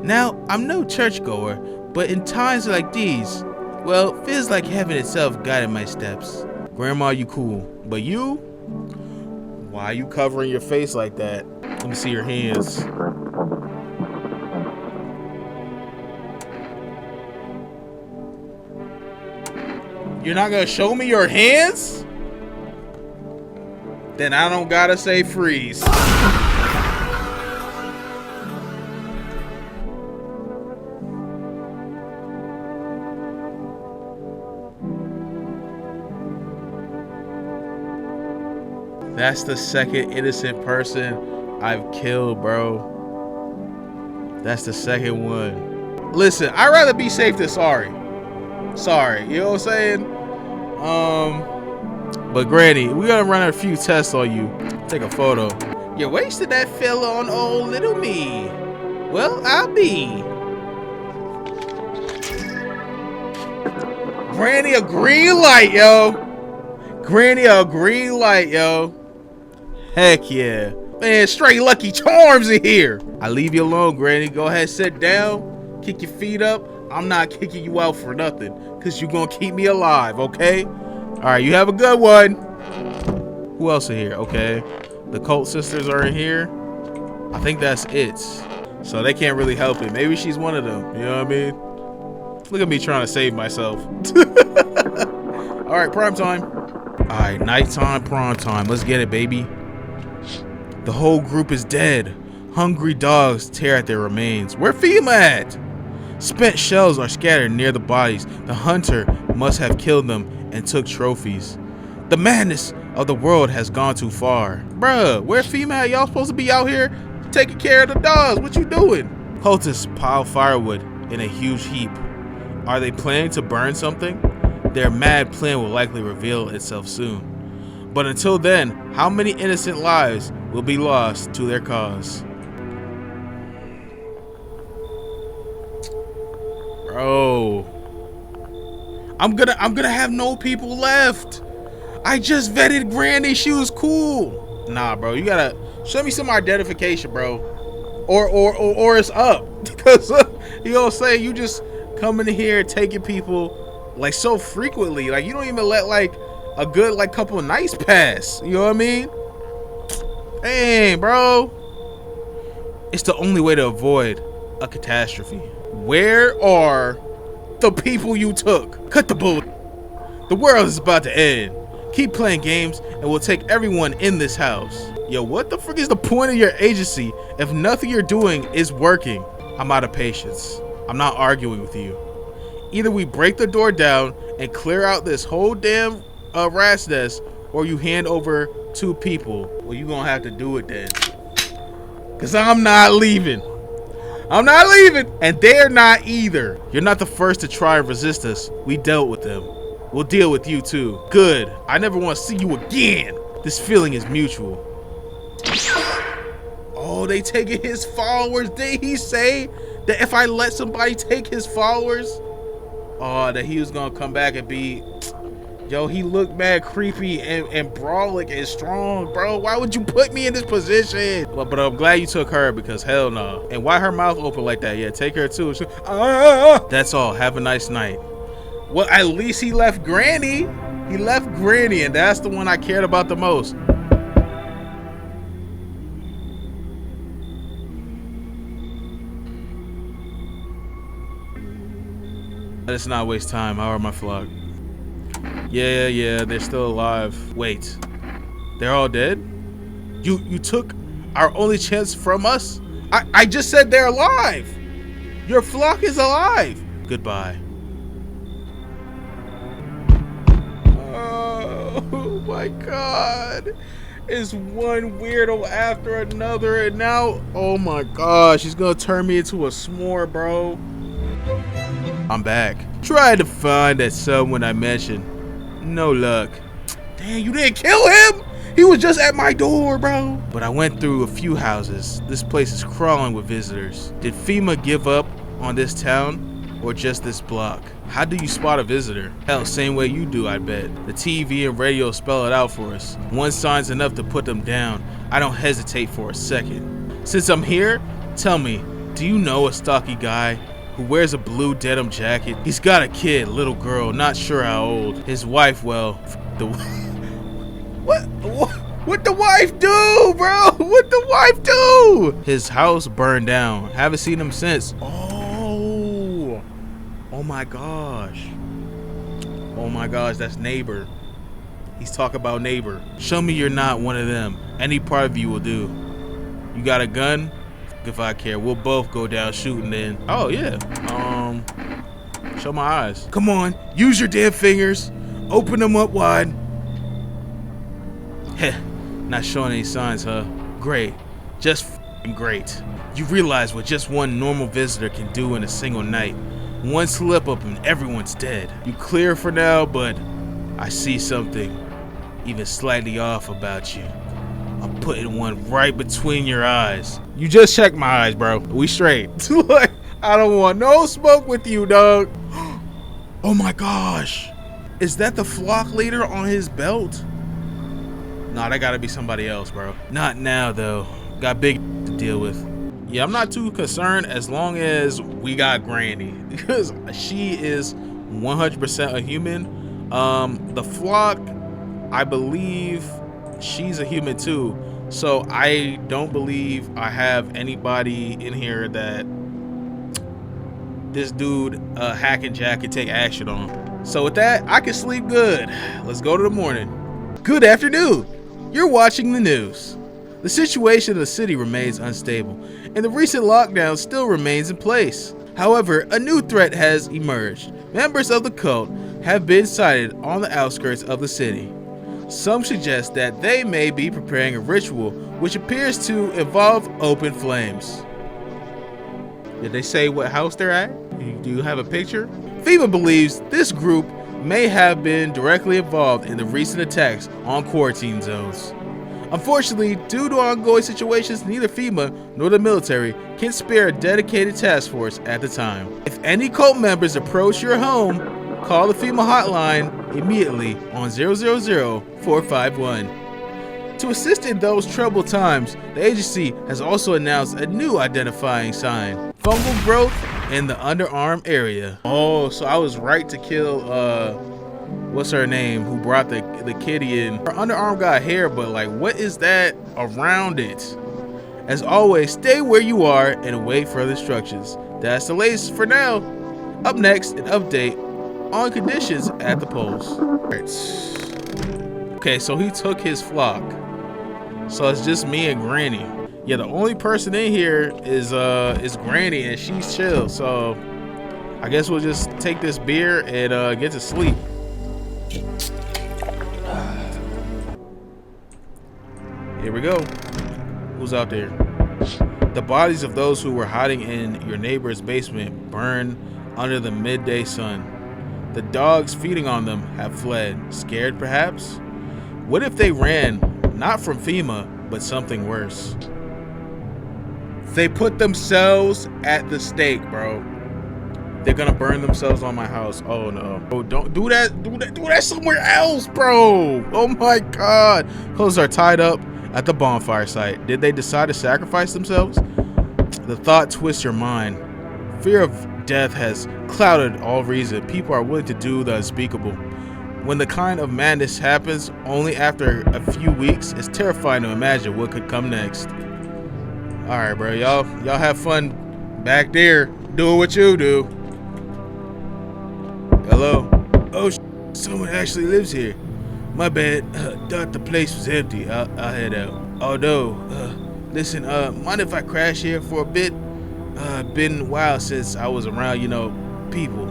Now, I'm no churchgoer, but in times like these, well, feels like heaven itself guided my steps. Grandma, you cool, but you? Why are you covering your face like that? Let me see your hands. You're not gonna show me your hands? Then I don't gotta say freeze. That's the second innocent person I've killed, bro. That's the second one. Listen, I'd rather be safe than sorry. Sorry, you know what I'm saying? But Granny, we're gonna run a few tests on you. Take a photo. You wasted that fella on old little me. Well, I'll be. Granny, a green light, yo. Granny, a green light, yo. Heck yeah. Man, straight Lucky Charms in here. I leave you alone, Granny. Go ahead, sit down. Kick your feet up. I'm not kicking you out for nothing. Because you're going to keep me alive, okay? All right, you have a good one. Who else in here? Okay. The cult sisters are in here. I think that's it. So they can't really help it. Maybe she's one of them. You know what I mean? Look at me trying to save myself. All right, prime time. All right, nighttime, prime time. Let's get it, baby. The whole group is dead. Hungry dogs tear at their remains. Where FEMA at? Spent shells are scattered near the bodies. The hunter must have killed them and took trophies. The madness of the world has gone too far. Bruh, where FEMA at? Y'all supposed to be out here taking care of the dogs. What you doing? Cultists pile firewood in a huge heap. Are they planning to burn something? Their mad plan will likely reveal itself soon. But until then, how many innocent lives will be lost to their cause? Bro, I'm gonna have no people left. I just vetted Granny. She was cool. Nah, bro, you gotta show me some identification, bro, or it's up. Because you know what I'm saying, you just coming in here taking people like so frequently, like you don't even let like a good like couple of nights pass. You know what I mean? Dang, bro. It's the only way to avoid a catastrophe. Where are the people you took? Cut the bull. The world is about to end. Keep playing games and we'll take everyone in this house. Yo, what the frick is the point of your agency if nothing you're doing is working? I'm out of patience. I'm not arguing with you. Either we break the door down and clear out this whole damn rat's nest, or you hand over 2 people. Well, you gonna have to do it then. Because I'm not leaving. I'm not leaving. And they're not either. You're not the first to try and resist us. We dealt with them. We'll deal with you too. Good. I never want to see you again. This feeling is mutual. Oh, they taking his followers. Did he say that if I let somebody take his followers, oh, that he was gonna come back and be, yo, he looked mad creepy and brawling and strong, bro. Why would you put me in this position? But I'm glad you took her, because hell no. And why her mouth open like that? Yeah, take her too. That's all. Have a nice night. Well, at least he left Granny. He left Granny, and that's the one I cared about the most. Let's not waste time. How are my flock? Yeah, they're still alive. Wait, they're all dead? You took our only chance from us? I just said they're alive. Your flock is alive. Goodbye. Oh my God. It's one weirdo after another, and now, oh my gosh, he's gonna turn me into a s'more, bro. I'm back. Tried to find that someone I mentioned. No luck. Dang, you didn't kill him? He was just at my door, bro. But I went through a few houses. This place is crawling with visitors. Did FEMA give up on this town or just this block? How do you spot a visitor? Hell, same way you do, I bet. The TV and radio spell it out for us. One sign's enough to put them down. I don't hesitate for a second. Since I'm here, tell me, do you know a stocky guy who wears a blue denim jacket? He's got a kid, little girl, not sure how old. His wife, well, what the wife do, bro? What the wife do? His house burned down. Haven't seen him since. Oh my gosh. Oh my gosh, that's Neighbor. He's talking about Neighbor. Show me you're not one of them. Any part of you will do. You got a gun? If I care, we'll both go down shooting then. Oh yeah. Show my eyes. Come on, use your damn fingers. Open them up wide. Heh, not showing any signs, huh? Great, just f***ing great. You realize what just one normal visitor can do in a single night. One slip up and everyone's dead. You clear for now, but I see something even slightly off about you. I'm putting one right between your eyes. You just checked my eyes, bro. We straight. Like, I don't want no smoke with you, dog. Oh my gosh. Is that the flock leader on his belt? Nah, that gotta be somebody else, bro. Not now, though. Got big to deal with. Yeah, I'm not too concerned as long as we got Granny, because she is 100% a human. The flock, I believe she's a human too. So I don't believe I have anybody in here that this dude Hack and Jack can take action on. So with that, I can sleep good. Let's go to the morning. Good afternoon. You're watching the news. The situation in the city remains unstable, and the recent lockdown still remains in place. However, a new threat has emerged. Members of the cult have been sighted on the outskirts of the city. Some suggest that they may be preparing a ritual which appears to involve open flames. Did they say what house they're at? Do you have a picture? FEMA believes this group may have been directly involved in the recent attacks on quarantine zones. Unfortunately, due to ongoing situations, neither FEMA nor the military can spare a dedicated task force at the time. If any cult members approach your home, call the FEMA hotline immediately on 000-451. To assist in those troubled times, the agency has also announced a new identifying sign: fungal growth in the underarm area. Oh, so I was right to kill what's her name, who brought the kitty in. Her underarm got hair, but like, what is that around it? As always, stay where you are and await further instructions. That's the latest for now. Up next, an update on conditions at the polls. Okay, so he took his flock. So it's just me and Granny. Yeah, the only person in here is Granny, and she's chill. So I guess we'll just take this beer and get to sleep. Here we go. Who's out there? The bodies of those who were hiding in your neighbor's basement burn under the midday sun. The dogs feeding on them have fled, scared perhaps? What if they ran, not from FEMA, but something worse? They put themselves at the stake, bro. They're gonna burn themselves on my house. Oh no. Oh, don't do that. Do that somewhere else, bro. Oh my God. Clothes are tied up at the bonfire site. Did they decide to sacrifice themselves? The thought twists your mind. Fear of death has clouded all reason. People are willing to do the unspeakable. When the kind of madness happens only after a few weeks, it's terrifying to imagine what could come next. All right, bro. Y'all have fun back there doing what you do. Hello? Oh, someone actually lives here. My bad. Thought the place was empty. I'll head out. Oh no. Listen, mind if I crash here for a bit? Been a while since I was around, people.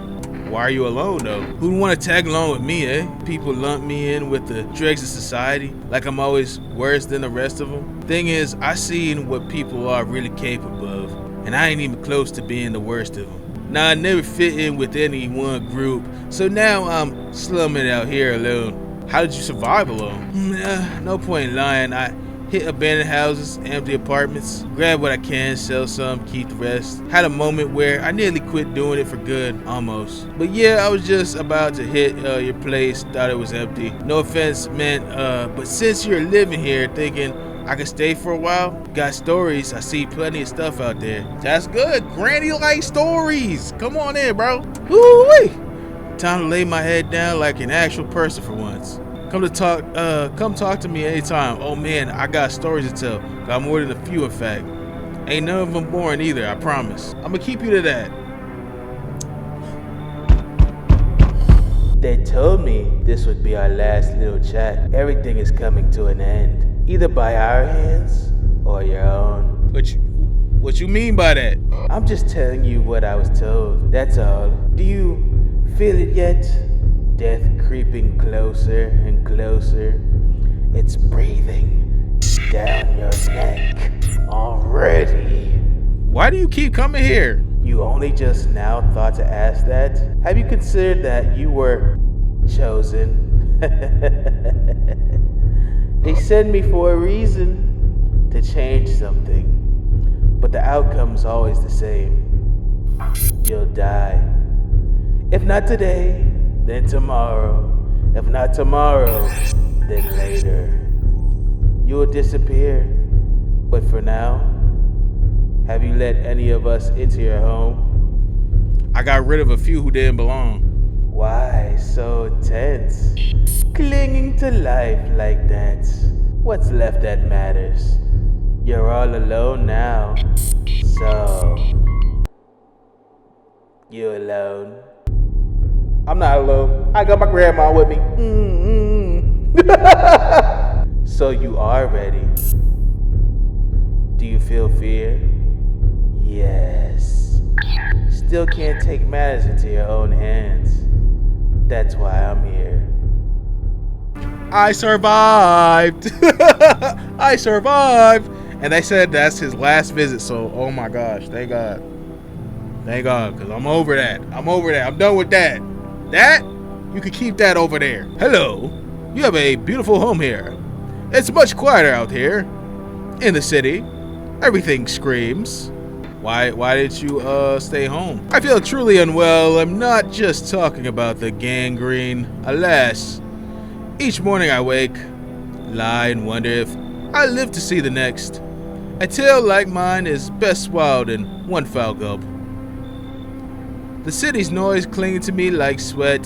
Why are you alone though? Who'd want to tag along with me, eh? People lump me in with the dregs of society, like I'm always worse than the rest of them. Thing is, I seen what people are really capable of, and I ain't even close to being the worst of them. Nah, I never fit in with any one group, so now I'm slumming out here alone. How did you survive alone? No point in lying. I hit abandoned houses, empty apartments, grab what I can, sell some, keep the rest. Had a moment where I nearly quit doing it for good, almost. But yeah, I was just about to hit your place, thought it was empty. No offense meant, but since you're living here thinking I can stay for a while, got stories, I see plenty of stuff out there. That's good, granny like stories. Come on in, bro. Woo-wee. Time to lay my head down like an actual person for once. Come talk to me anytime. Oh man, I got stories to tell. Got more than a few, in fact. Ain't none of them boring either, I promise. I'm gonna keep you to that. They told me this would be our last little chat. Everything is coming to an end, either by our hands or your own. What you mean by that? I'm just telling you what I was told, that's all. Do you feel it yet? Death creeping closer and closer. It's breathing down your neck already. Why do you keep coming here? You only just now thought to ask that? Have you considered that you were chosen? They sent me for a reason, to change something. But the outcome's always the same. You'll die. If not today, then tomorrow. If not tomorrow, then later. You will disappear. But for now, have you let any of us into your home? I got rid of a few who didn't belong. Why so tense? Clinging to life like that. What's left that matters? You're all alone now. So, you alone? I'm not alone. I got my grandma with me. So you are ready. Do you feel fear? Yes. Still can't take matters into your own hands. That's why I'm here. I survived. I survived. And they said that's his last visit, so oh my gosh, thank God. Thank God, because I'm over that. I'm done with that. That, you can keep that over there. Hello, you have a beautiful home here. It's much quieter out here. In the city, everything screams. Why did you stay home? I feel truly unwell. I'm not just talking about the gangrene. Alas, each morning I wake, lie and wonder if I live to see the next. A tale like mine is best swallowed in one foul gulp. The city's noise clinging to me like sweat.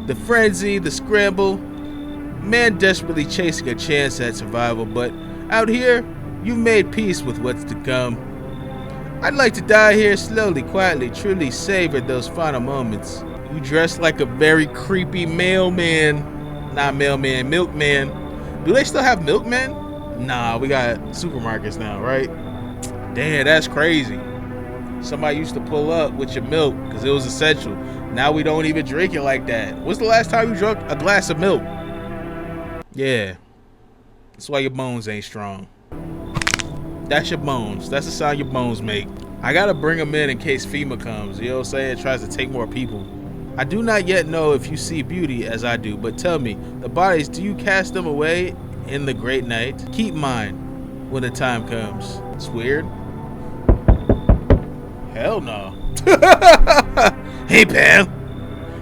The frenzy, the scramble. Man desperately chasing a chance at survival, but out here, you've made peace with what's to come. I'd like to die here slowly, quietly, truly savor those final moments. You dress like a very creepy mailman. Not mailman, milkman. Do they still have milkmen? Nah, we got supermarkets now, right? Damn, that's crazy. Somebody used to pull up with your milk because it was essential. Now we don't even drink it like that. When's the last time you drank a glass of milk? Yeah. That's why your bones ain't strong. That's your bones. That's the sound your bones make. I gotta bring them in case FEMA comes, you know what I'm saying? It tries to take more people. I do not yet know if you see beauty as I do, but tell me, the bodies, do you cast them away in the great night? Keep mine when the time comes. It's weird. Hell no. Hey pal,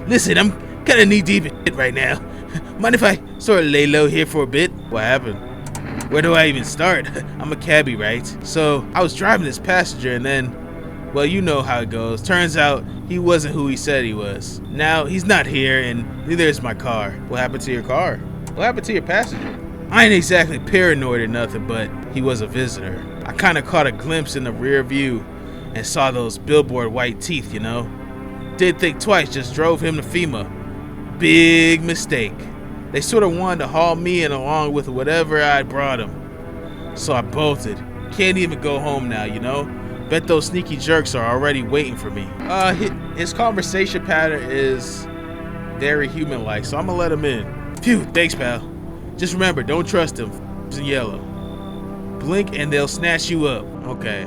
listen, I'm kinda knee deep in it right now. Mind if I sort of lay low here for a bit? What happened? Where do I even start? I'm a cabbie, right? So I was driving this passenger and then, well, you know how it goes. Turns out he wasn't who he said he was. Now he's not here and neither is my car. What happened to your car? What happened to your passenger? I ain't exactly paranoid or nothing, but he was a visitor. I kinda caught a glimpse in the rear view and saw those billboard white teeth, you know? Didn't think twice, just drove him to FEMA. Big mistake. They sort of wanted to haul me in along with whatever I brought him. So I bolted. Can't even go home now, you know? Bet those sneaky jerks are already waiting for me. His conversation pattern is very human-like, so I'm gonna let him in. Phew, thanks, pal. Just remember, don't trust him. It's in yellow. Blink and they'll snatch you up. Okay.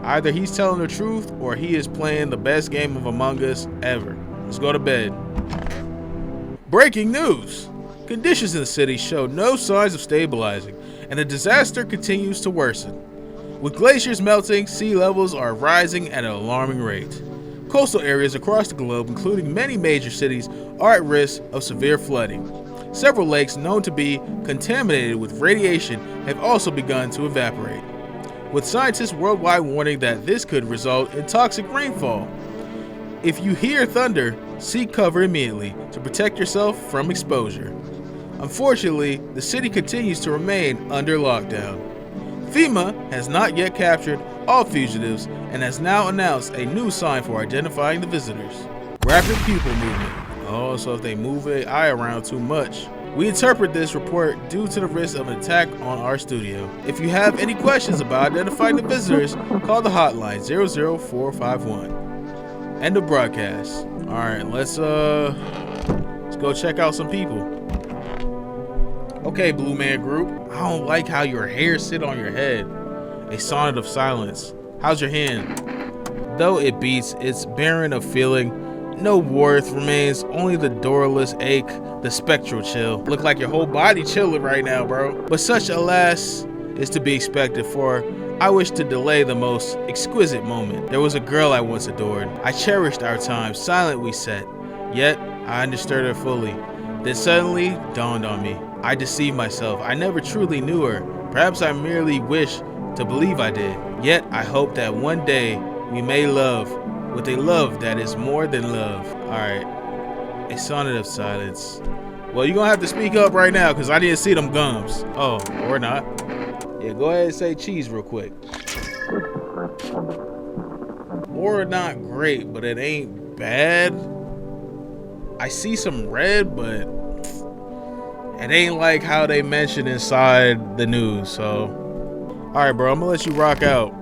Either he's telling the truth or he is playing the best game of Among Us ever. Let's go to bed. Breaking news! Conditions in the city show no signs of stabilizing, and the disaster continues to worsen. With glaciers melting, sea levels are rising at an alarming rate. Coastal areas across the globe, including many major cities, are at risk of severe flooding. Several lakes known to be contaminated with radiation have also begun to evaporate, with scientists worldwide warning that this could result in toxic rainfall. If you hear thunder, seek cover immediately to protect yourself from exposure. Unfortunately, the city continues to remain under lockdown. FEMA has not yet captured all fugitives and has now announced a new sign for identifying the visitors. Rapid pupil movement. Oh, so if they move their eye around too much. We interpret this report due to the risk of an attack on our studio. If you have any questions about identifying the visitors, call the hotline 00451. End of broadcast. Alright, let's go check out some people. Okay, Blue Man Group. I don't like how your hair sit on your head. A sonnet of silence. How's your hand? Though it beats, it's barren of feeling. No warmth remains, only the doorless ache, the spectral chill. Look like your whole body chilling right now, bro. But such, alas, is to be expected, for I wish to delay the most exquisite moment. There was a girl I once adored. I cherished our time, silent we sat, yet I understood her fully. Then suddenly dawned on me. I deceived myself. I never truly knew her. Perhaps I merely wish to believe I did. Yet I hope that one day we may love with a love that is more than love. Alright, a sonnet of silence. Well, you're gonna have to speak up right now because I didn't see them gums. Oh, or not. Yeah, go ahead and say cheese real quick. Or not great, but it ain't bad. I see some red, but it ain't like how they mentioned inside the news, so. Alright, bro, I'm gonna let you rock out.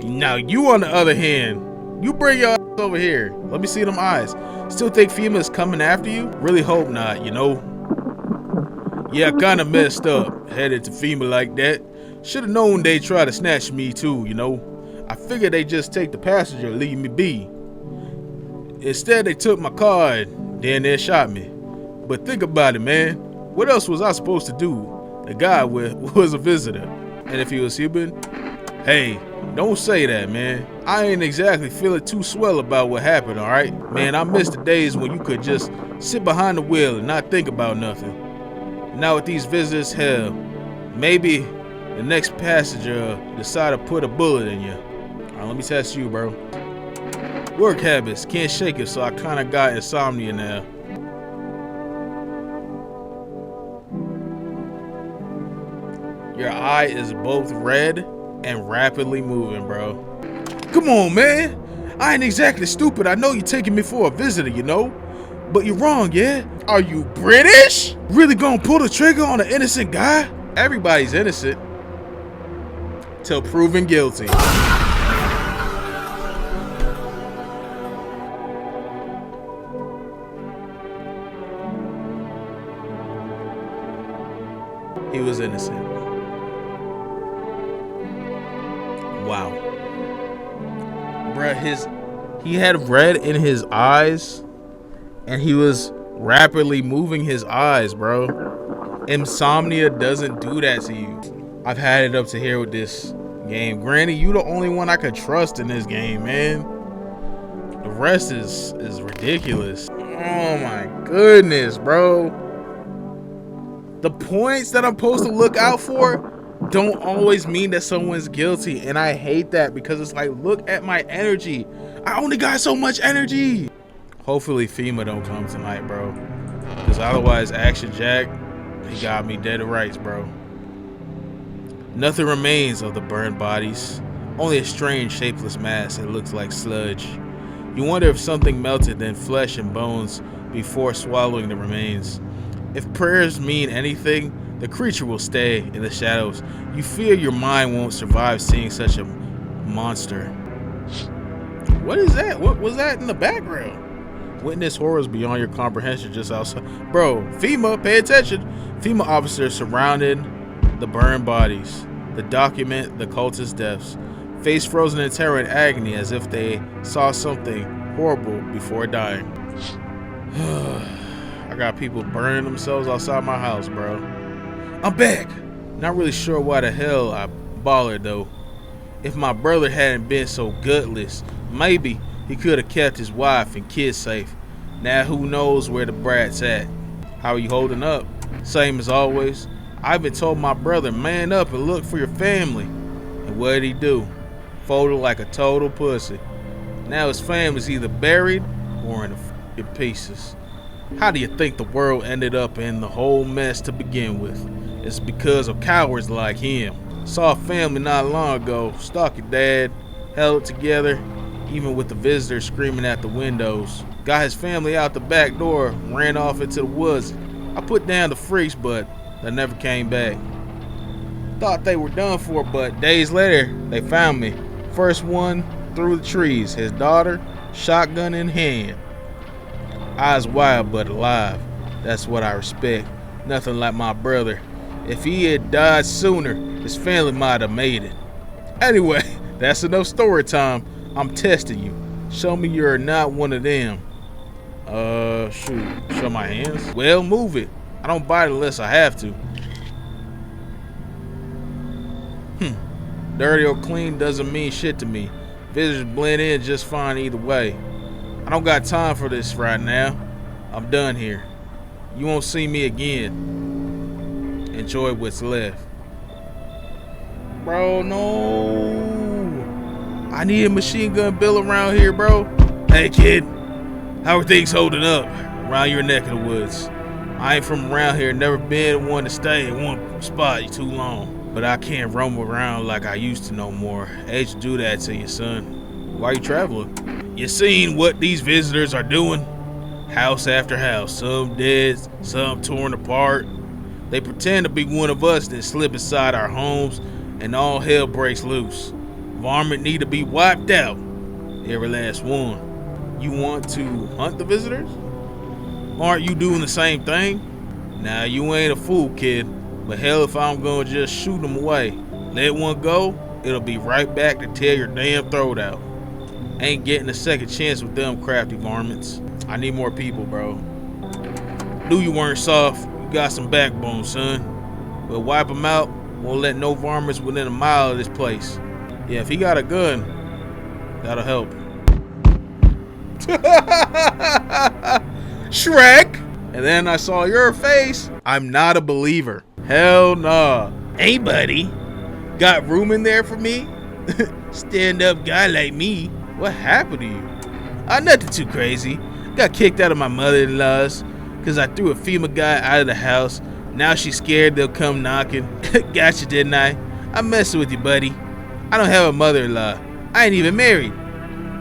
Now, you on the other hand, you bring your ass over here. Let me see them eyes. Still think FEMA is coming after you? Really hope not, you know? Yeah, I kinda messed up, headed to FEMA like that. Should've known they'd try to snatch me too, you know? I figured they'd just take the passenger and leave me be. Instead, they took my car and then they shot me. But think about it, man. What else was I supposed to do? The guy was a visitor. And if he was human, hey, don't say that, man. I ain't exactly feeling too swell about what happened, alright? Man, I miss the days when you could just sit behind the wheel and not think about nothing. Now with these visitors, hell, maybe the next passenger decide to put a bullet in you. Alright, let me test you, bro. Work habits, can't shake it, so I kinda got insomnia now. Your eye is both red and rapidly moving, bro. Come on, man. I ain't exactly stupid. I know you're taking me for a visitor, you know? But you're wrong, yeah? Are you British? Really gonna pull the trigger on an innocent guy? Everybody's innocent till proven guilty. He was innocent. Wow. Bruh, he had red in his eyes, and he was rapidly moving his eyes, bro. Insomnia doesn't do that to you. I've had it up to here with this game. Granny, you the only one I could trust in this game, man. The rest is ridiculous. Oh my goodness, bro. The points that I'm supposed to look out for don't always mean that someone's guilty, and I hate that because it's like, look at my energy. I only got so much energy. Hopefully FEMA don't come tonight, bro, because otherwise Action Jack, he got me dead to rights, bro. Nothing remains of the burned bodies, only a strange shapeless mass that looks like sludge. You wonder if something melted in flesh and bones before swallowing the remains. If prayers mean anything, the creature will stay in the shadows. You fear your mind won't survive seeing such a monster. What is that? What was that in the background? Witness horrors beyond your comprehension just outside. Bro, FEMA, pay attention. FEMA officers surrounded the burned bodies. The document the cultist deaths. Face frozen in terror and agony as if they saw something horrible before dying. I got people burning themselves outside my house, bro. I'm back. Not really sure why the hell I bothered though. If my brother hadn't been so gutless, maybe he could have kept his wife and kids safe. Now who knows where the brat's at. How are you holding up? Same as always. I've been told my brother, man up and look for your family. And what did he do? Folded like a total pussy. Now his family's either buried or in f***ing pieces. How do you think the world ended up in the whole mess to begin with? It's because of cowards like him. Saw a family not long ago, stalked your dad, held it together, even with the visitors screaming at the windows. Got his family out the back door, ran off into the woods. I put down the freaks, but they never came back. Thought they were done for, but days later, they found me. First one through the trees, his daughter, shotgun in hand. Eyes wide but alive. That's what I respect. Nothing like my brother. If he had died sooner, his family might have made it. Anyway, that's enough story time. I'm testing you. Show me you're not one of them. Shoot. Show my hands? Well, move it. I don't bite unless I have to. Dirty or clean doesn't mean shit to me. Visitors blend in just fine either way. I don't got time for this right now. I'm done here. You won't see me again. Enjoy what's left. Bro, no. I need a machine gun bill around here, bro. Hey, kid. How are things holding up around your neck of the woods? I ain't from around here, never been one to stay in one spot too long. But I can't roam around like I used to no more. Age to do that to you, son. Why you traveling? You seen what these visitors are doing? House after house, some dead, some torn apart. They pretend to be one of us, then slip inside our homes, and all hell breaks loose. Varmint need to be wiped out. Every last one. You want to hunt the visitors? Aren't you doing the same thing? Nah, you ain't a fool, kid. But hell if I'm gonna just shoot them away. Let one go, it'll be right back to tear your damn throat out. Ain't getting a second chance with them crafty varmints. I need more people, bro. Knew you weren't soft. You got some backbone, son. We'll wipe them out. Won't let no varmints within a mile of this place. Yeah, if he got a gun, that'll help. Shrek! And then I saw your face. I'm not a believer. Hell nah. Hey, buddy. Got room in there for me? Stand-up guy like me. What happened to you? Nothing too crazy. Got kicked out of my mother-in-law's because I threw a FEMA guy out of the house. Now she's scared they'll come knocking. Gotcha, didn't I? I'm messing with you, buddy. I don't have a mother-in-law. I ain't even married.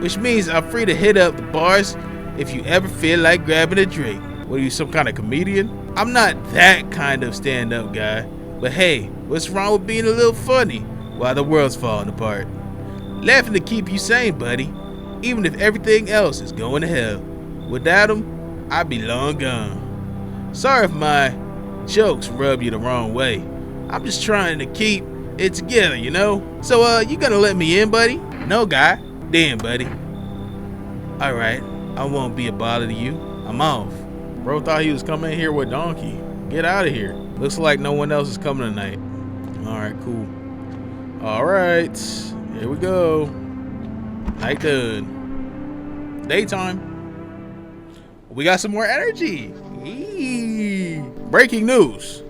Which means I'm free to hit up the bars if you ever feel like grabbing a drink. What are you, some kind of comedian? I'm not that kind of stand-up guy. But hey, what's wrong with being a little funny while the world's falling apart? Laughing to keep you sane, buddy. Even if everything else is going to hell. Without them, I'd be long gone. Sorry if my jokes rub you the wrong way. I'm just trying to keep it together, you know? So, you gonna let me in, buddy? No, guy. Damn, buddy. Alright, I won't be a bother to you. I'm off. Bro thought he was coming in here with Donkey. Get out of here. Looks like no one else is coming tonight. Alright, cool. Alright, here we go. Night done. Daytime. We got some more energy. Eee. Breaking news.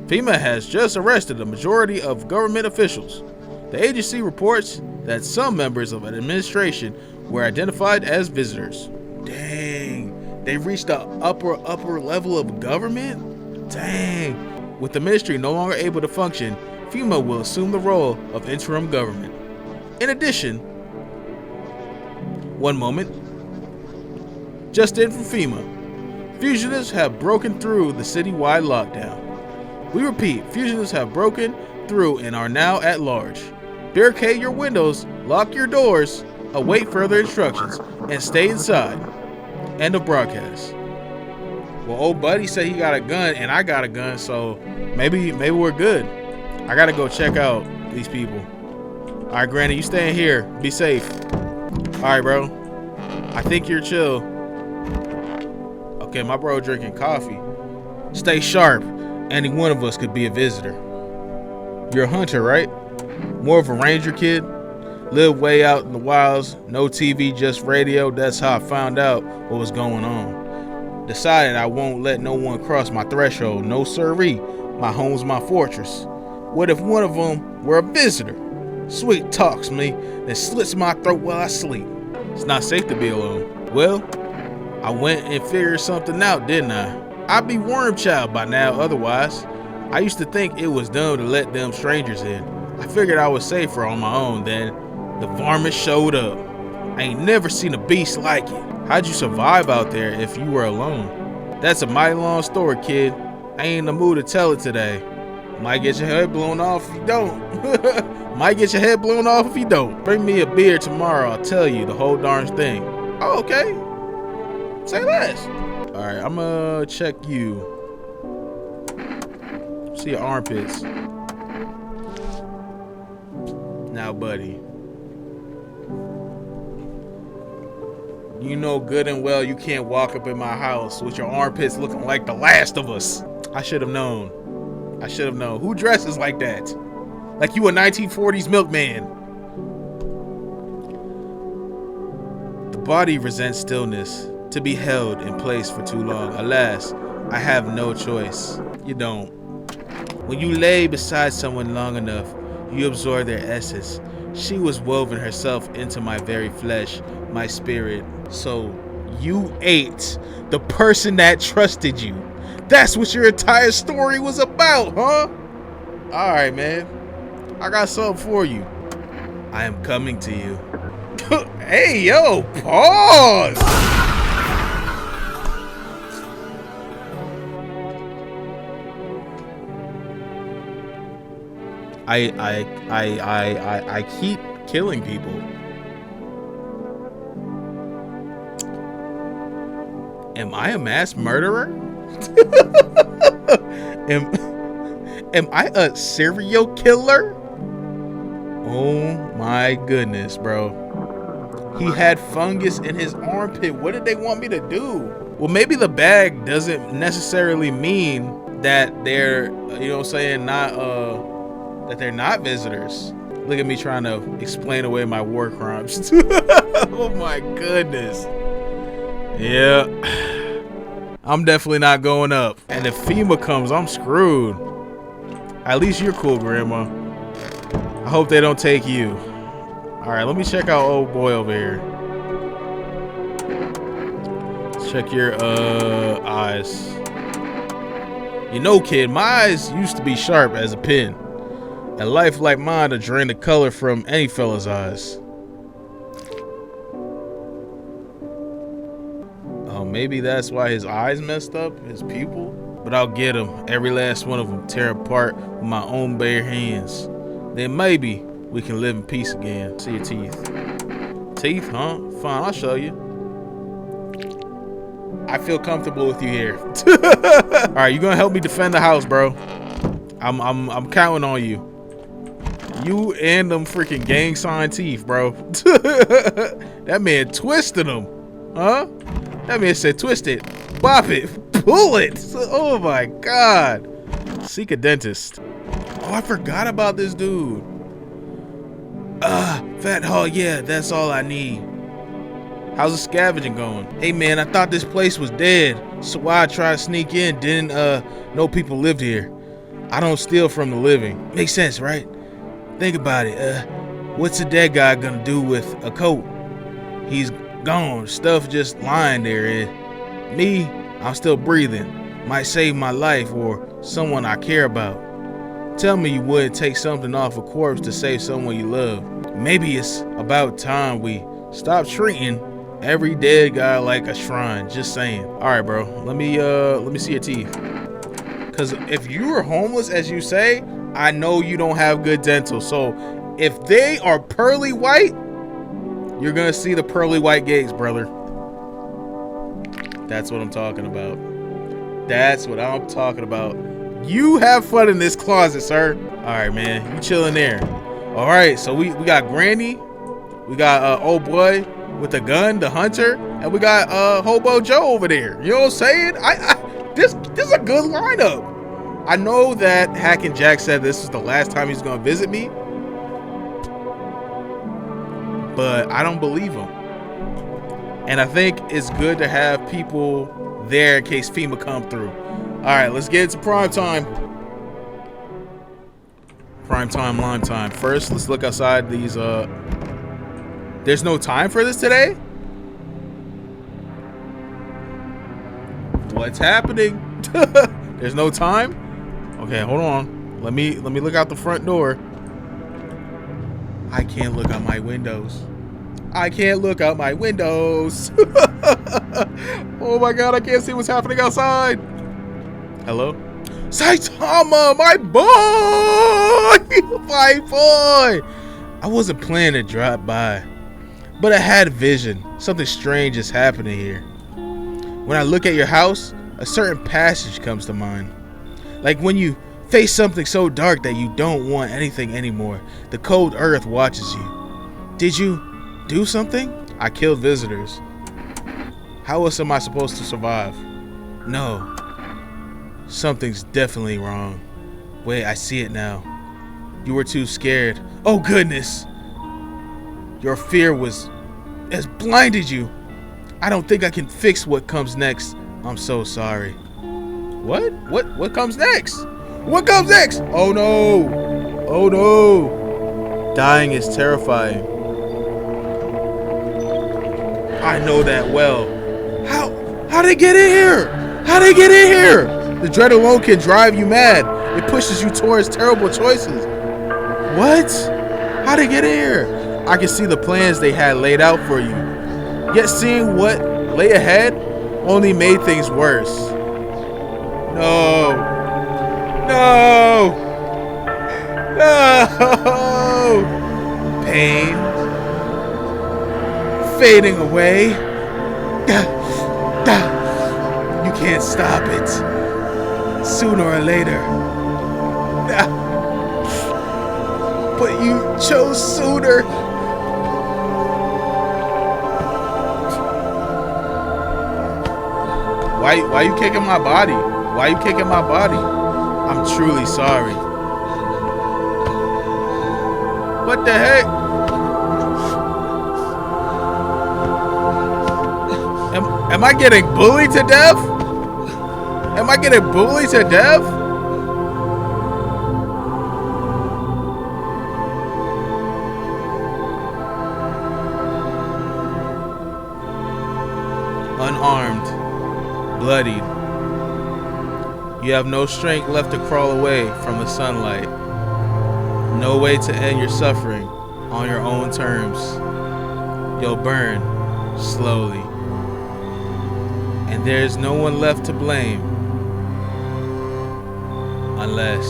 FEMA has just arrested a majority of government officials. The agency reports that some members of an administration were identified as visitors. Dang, they reached the upper level of government? Dang. With the ministry no longer able to function, FEMA will assume the role of interim government. In addition, one moment, just in from FEMA, fugitives have broken through the citywide lockdown. We repeat, fugitives have broken through and are now at large. Barricade your windows, lock your doors, await further instructions, and stay inside. End of broadcast. Well, old buddy said he got a gun, and I got a gun, so maybe we're good. I gotta go check out these people. All right, Granny, you stay in here. Be safe. All right, bro. I think you're chill. Okay, my bro drinking coffee. Stay sharp. Any one of us could be a visitor. You're a hunter, right? More of a ranger kid? Live way out in the wilds, no TV, just radio. That's how I found out what was going on. Decided I won't let no one cross my threshold. No siree. My home's my fortress. What if one of them were a visitor? Sweet talks me, then slits my throat while I sleep. It's not safe to be alone. Well, I went and figured something out, didn't I? I'd be worm child by now otherwise. I used to think it was dumb to let them strangers in. I figured I was safer on my own, then the varmint showed up. I ain't never seen a beast like it. How'd you survive out there if you were alone? That's a mighty long story, kid. I ain't in the mood to tell it today. Might get your head blown off if you don't. Might get your head blown off if you don't. Bring me a beer tomorrow, I'll tell you the whole darn thing. Oh, okay. Say less. All right, I'm gonna check you. See your armpits. Now, buddy. You know good and well you can't walk up in my house with your armpits looking like The Last of Us. I should have known. I should have known. Who dresses like that? Like you a 1940s milkman. The body resents stillness. To be held in place for too long. Alas, I have no choice. You don't. When you lay beside someone long enough, you absorb their essence. She was woven herself into my very flesh, my spirit. So you ate the person that trusted you. That's what your entire story was about, huh? All right, man. I got something for you. I am coming to you. Hey, yo, pause. I keep killing people. Am I a mass murderer? Am I a serial killer? Oh my goodness, bro. He had fungus in his armpit. What did they want me to do? Well, maybe the bag doesn't necessarily mean that they're, you know what I'm saying, not that they're not visitors. Look at me trying to explain away my war crimes. Oh my goodness. Yeah. I'm definitely not going up. And if FEMA comes, I'm screwed. At least you're cool, Grandma. I hope they don't take you. All right, let me check out old boy over here. Let's check your eyes. You know, kid, my eyes used to be sharp as a pin. A life like mine to drain the color from any fella's eyes. Oh, maybe that's why his eyes messed up, his pupil. But I'll get him, every last one of them, tear apart with my own bare hands. Then maybe we can live in peace again. See your teeth. Teeth, huh? Fine, I'll show you. I feel comfortable with you here. All right, you gonna help me defend the house, bro? I'm counting on you. You and them freaking gang sign teeth, bro. That man twisted them. Huh? That man said twist it, bop it, pull it. Oh my God. Seek a dentist. Oh, I forgot about this dude. Fat Hall, yeah, that's all I need. How's the scavenging going? Hey man, I thought this place was dead, so why I tried to sneak in, didn't know people lived here. I don't steal from the living. Makes sense, right? Think about it. What's a dead guy gonna do with a coat? He's gone, stuff just lying there. Me, I'm still breathing. Might save my life or someone I care about. Tell me you wouldn't take something off a corpse to save someone you love. Maybe it's about time we stop treating every dead guy like a shrine. Just saying. All right, bro. Let me see your teeth. Cause if you were homeless, as you say, I know you don't have good dental. So if they are pearly white, you're gonna see the pearly white gates, brother. That's what I'm talking about. That's what I'm talking about. You have fun in this closet, sir. All right, man. You chilling there. All right, so we got Granny. We got old boy with the gun, the hunter, and we got Hobo Joe over there. You know what I'm saying? This is a good lineup. I know that Hack and Jack said this is the last time he's gonna visit me, but I don't believe him. And I think it's good to have people there in case FEMA come through. All right, let's get into prime time. Prime time, lime time. First, let's look outside these. There's no time for this today? What's happening? There's no time? Okay, hold on. Let me look out the front door. I can't look out my windows. I can't look out my windows. Oh my God, I can't see what's happening outside. Hello? Saitama, my boy! My boy! I wasn't planning to drop by, but I had a vision. Something strange is happening here. When I look at your house, a certain passage comes to mind. Like when you face something so dark that you don't want anything anymore, the cold earth watches you. Did you do something? I killed visitors. How else am I supposed to survive? No. Something's definitely wrong. Wait, I see it now. You were too scared. Oh goodness! Your fear has blinded you. I don't think I can fix what comes next. I'm so sorry. What? What comes next? What comes next? Oh no! Oh no! Dying is terrifying. I know that well. How'd they get in here? How'd they get in here? The dread alone can drive you mad. It pushes you towards terrible choices. What? How'd they get in here? I can see the plans they had laid out for you. Yet seeing what lay ahead only made things worse. No. No. No. Pain. Fading away. You can't stop it. Sooner or later. But you chose sooner. Why you kicking my body? Why you kicking my body? I'm truly sorry. What the heck? Am I getting bullied to death? Am I getting bullied to death? Unarmed, bloodied. You have no strength left to crawl away from the sunlight. No way to end your suffering on your own terms. You'll burn slowly. And there's no one left to blame. Unless...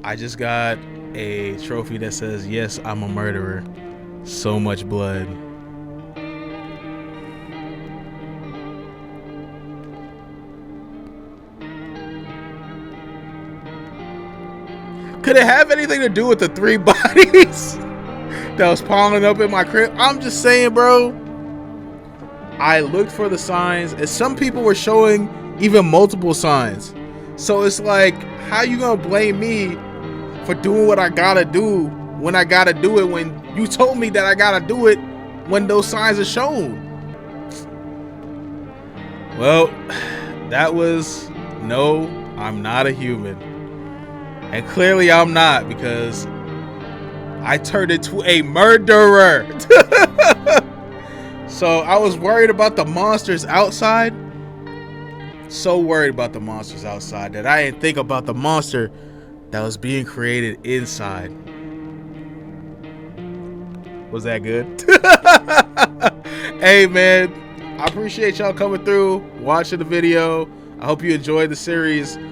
I just got a trophy that says, yes, I'm a murderer. So much blood. Could it have anything to do with the 3 bodies that was piling up in my crib? I'm just saying, bro. I looked for the signs, and some people were showing even multiple signs. So it's like, how you gonna blame me for doing what I gotta do when I gotta do it, when you told me that I gotta do it when those signs are shown? Well, that was no, I'm not a human. And clearly I'm not, because I turned into a murderer. So I was worried about the monsters outside. So worried about the monsters outside that I didn't think about the monster that was being created inside. Was that good? Hey man, I appreciate y'all coming through, watching the video. I hope you enjoyed the series. You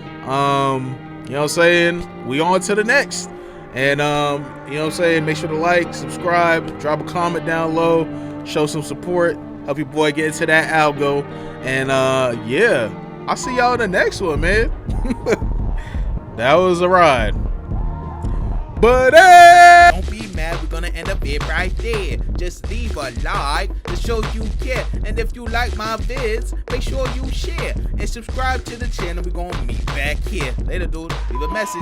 know what I'm saying? We on to the next. And you know what I'm saying? Make sure to like, subscribe, drop a comment down low, show some support, help your boy get into that algo. And yeah, I'll see y'all in the next one, man. That was a ride. But hey! Don't be mad, we're gonna end up it right there. Just leave a like to show you care. And if you like my vids, make sure you share and subscribe to the channel. We're gonna meet back here. Later, dude. Leave a message.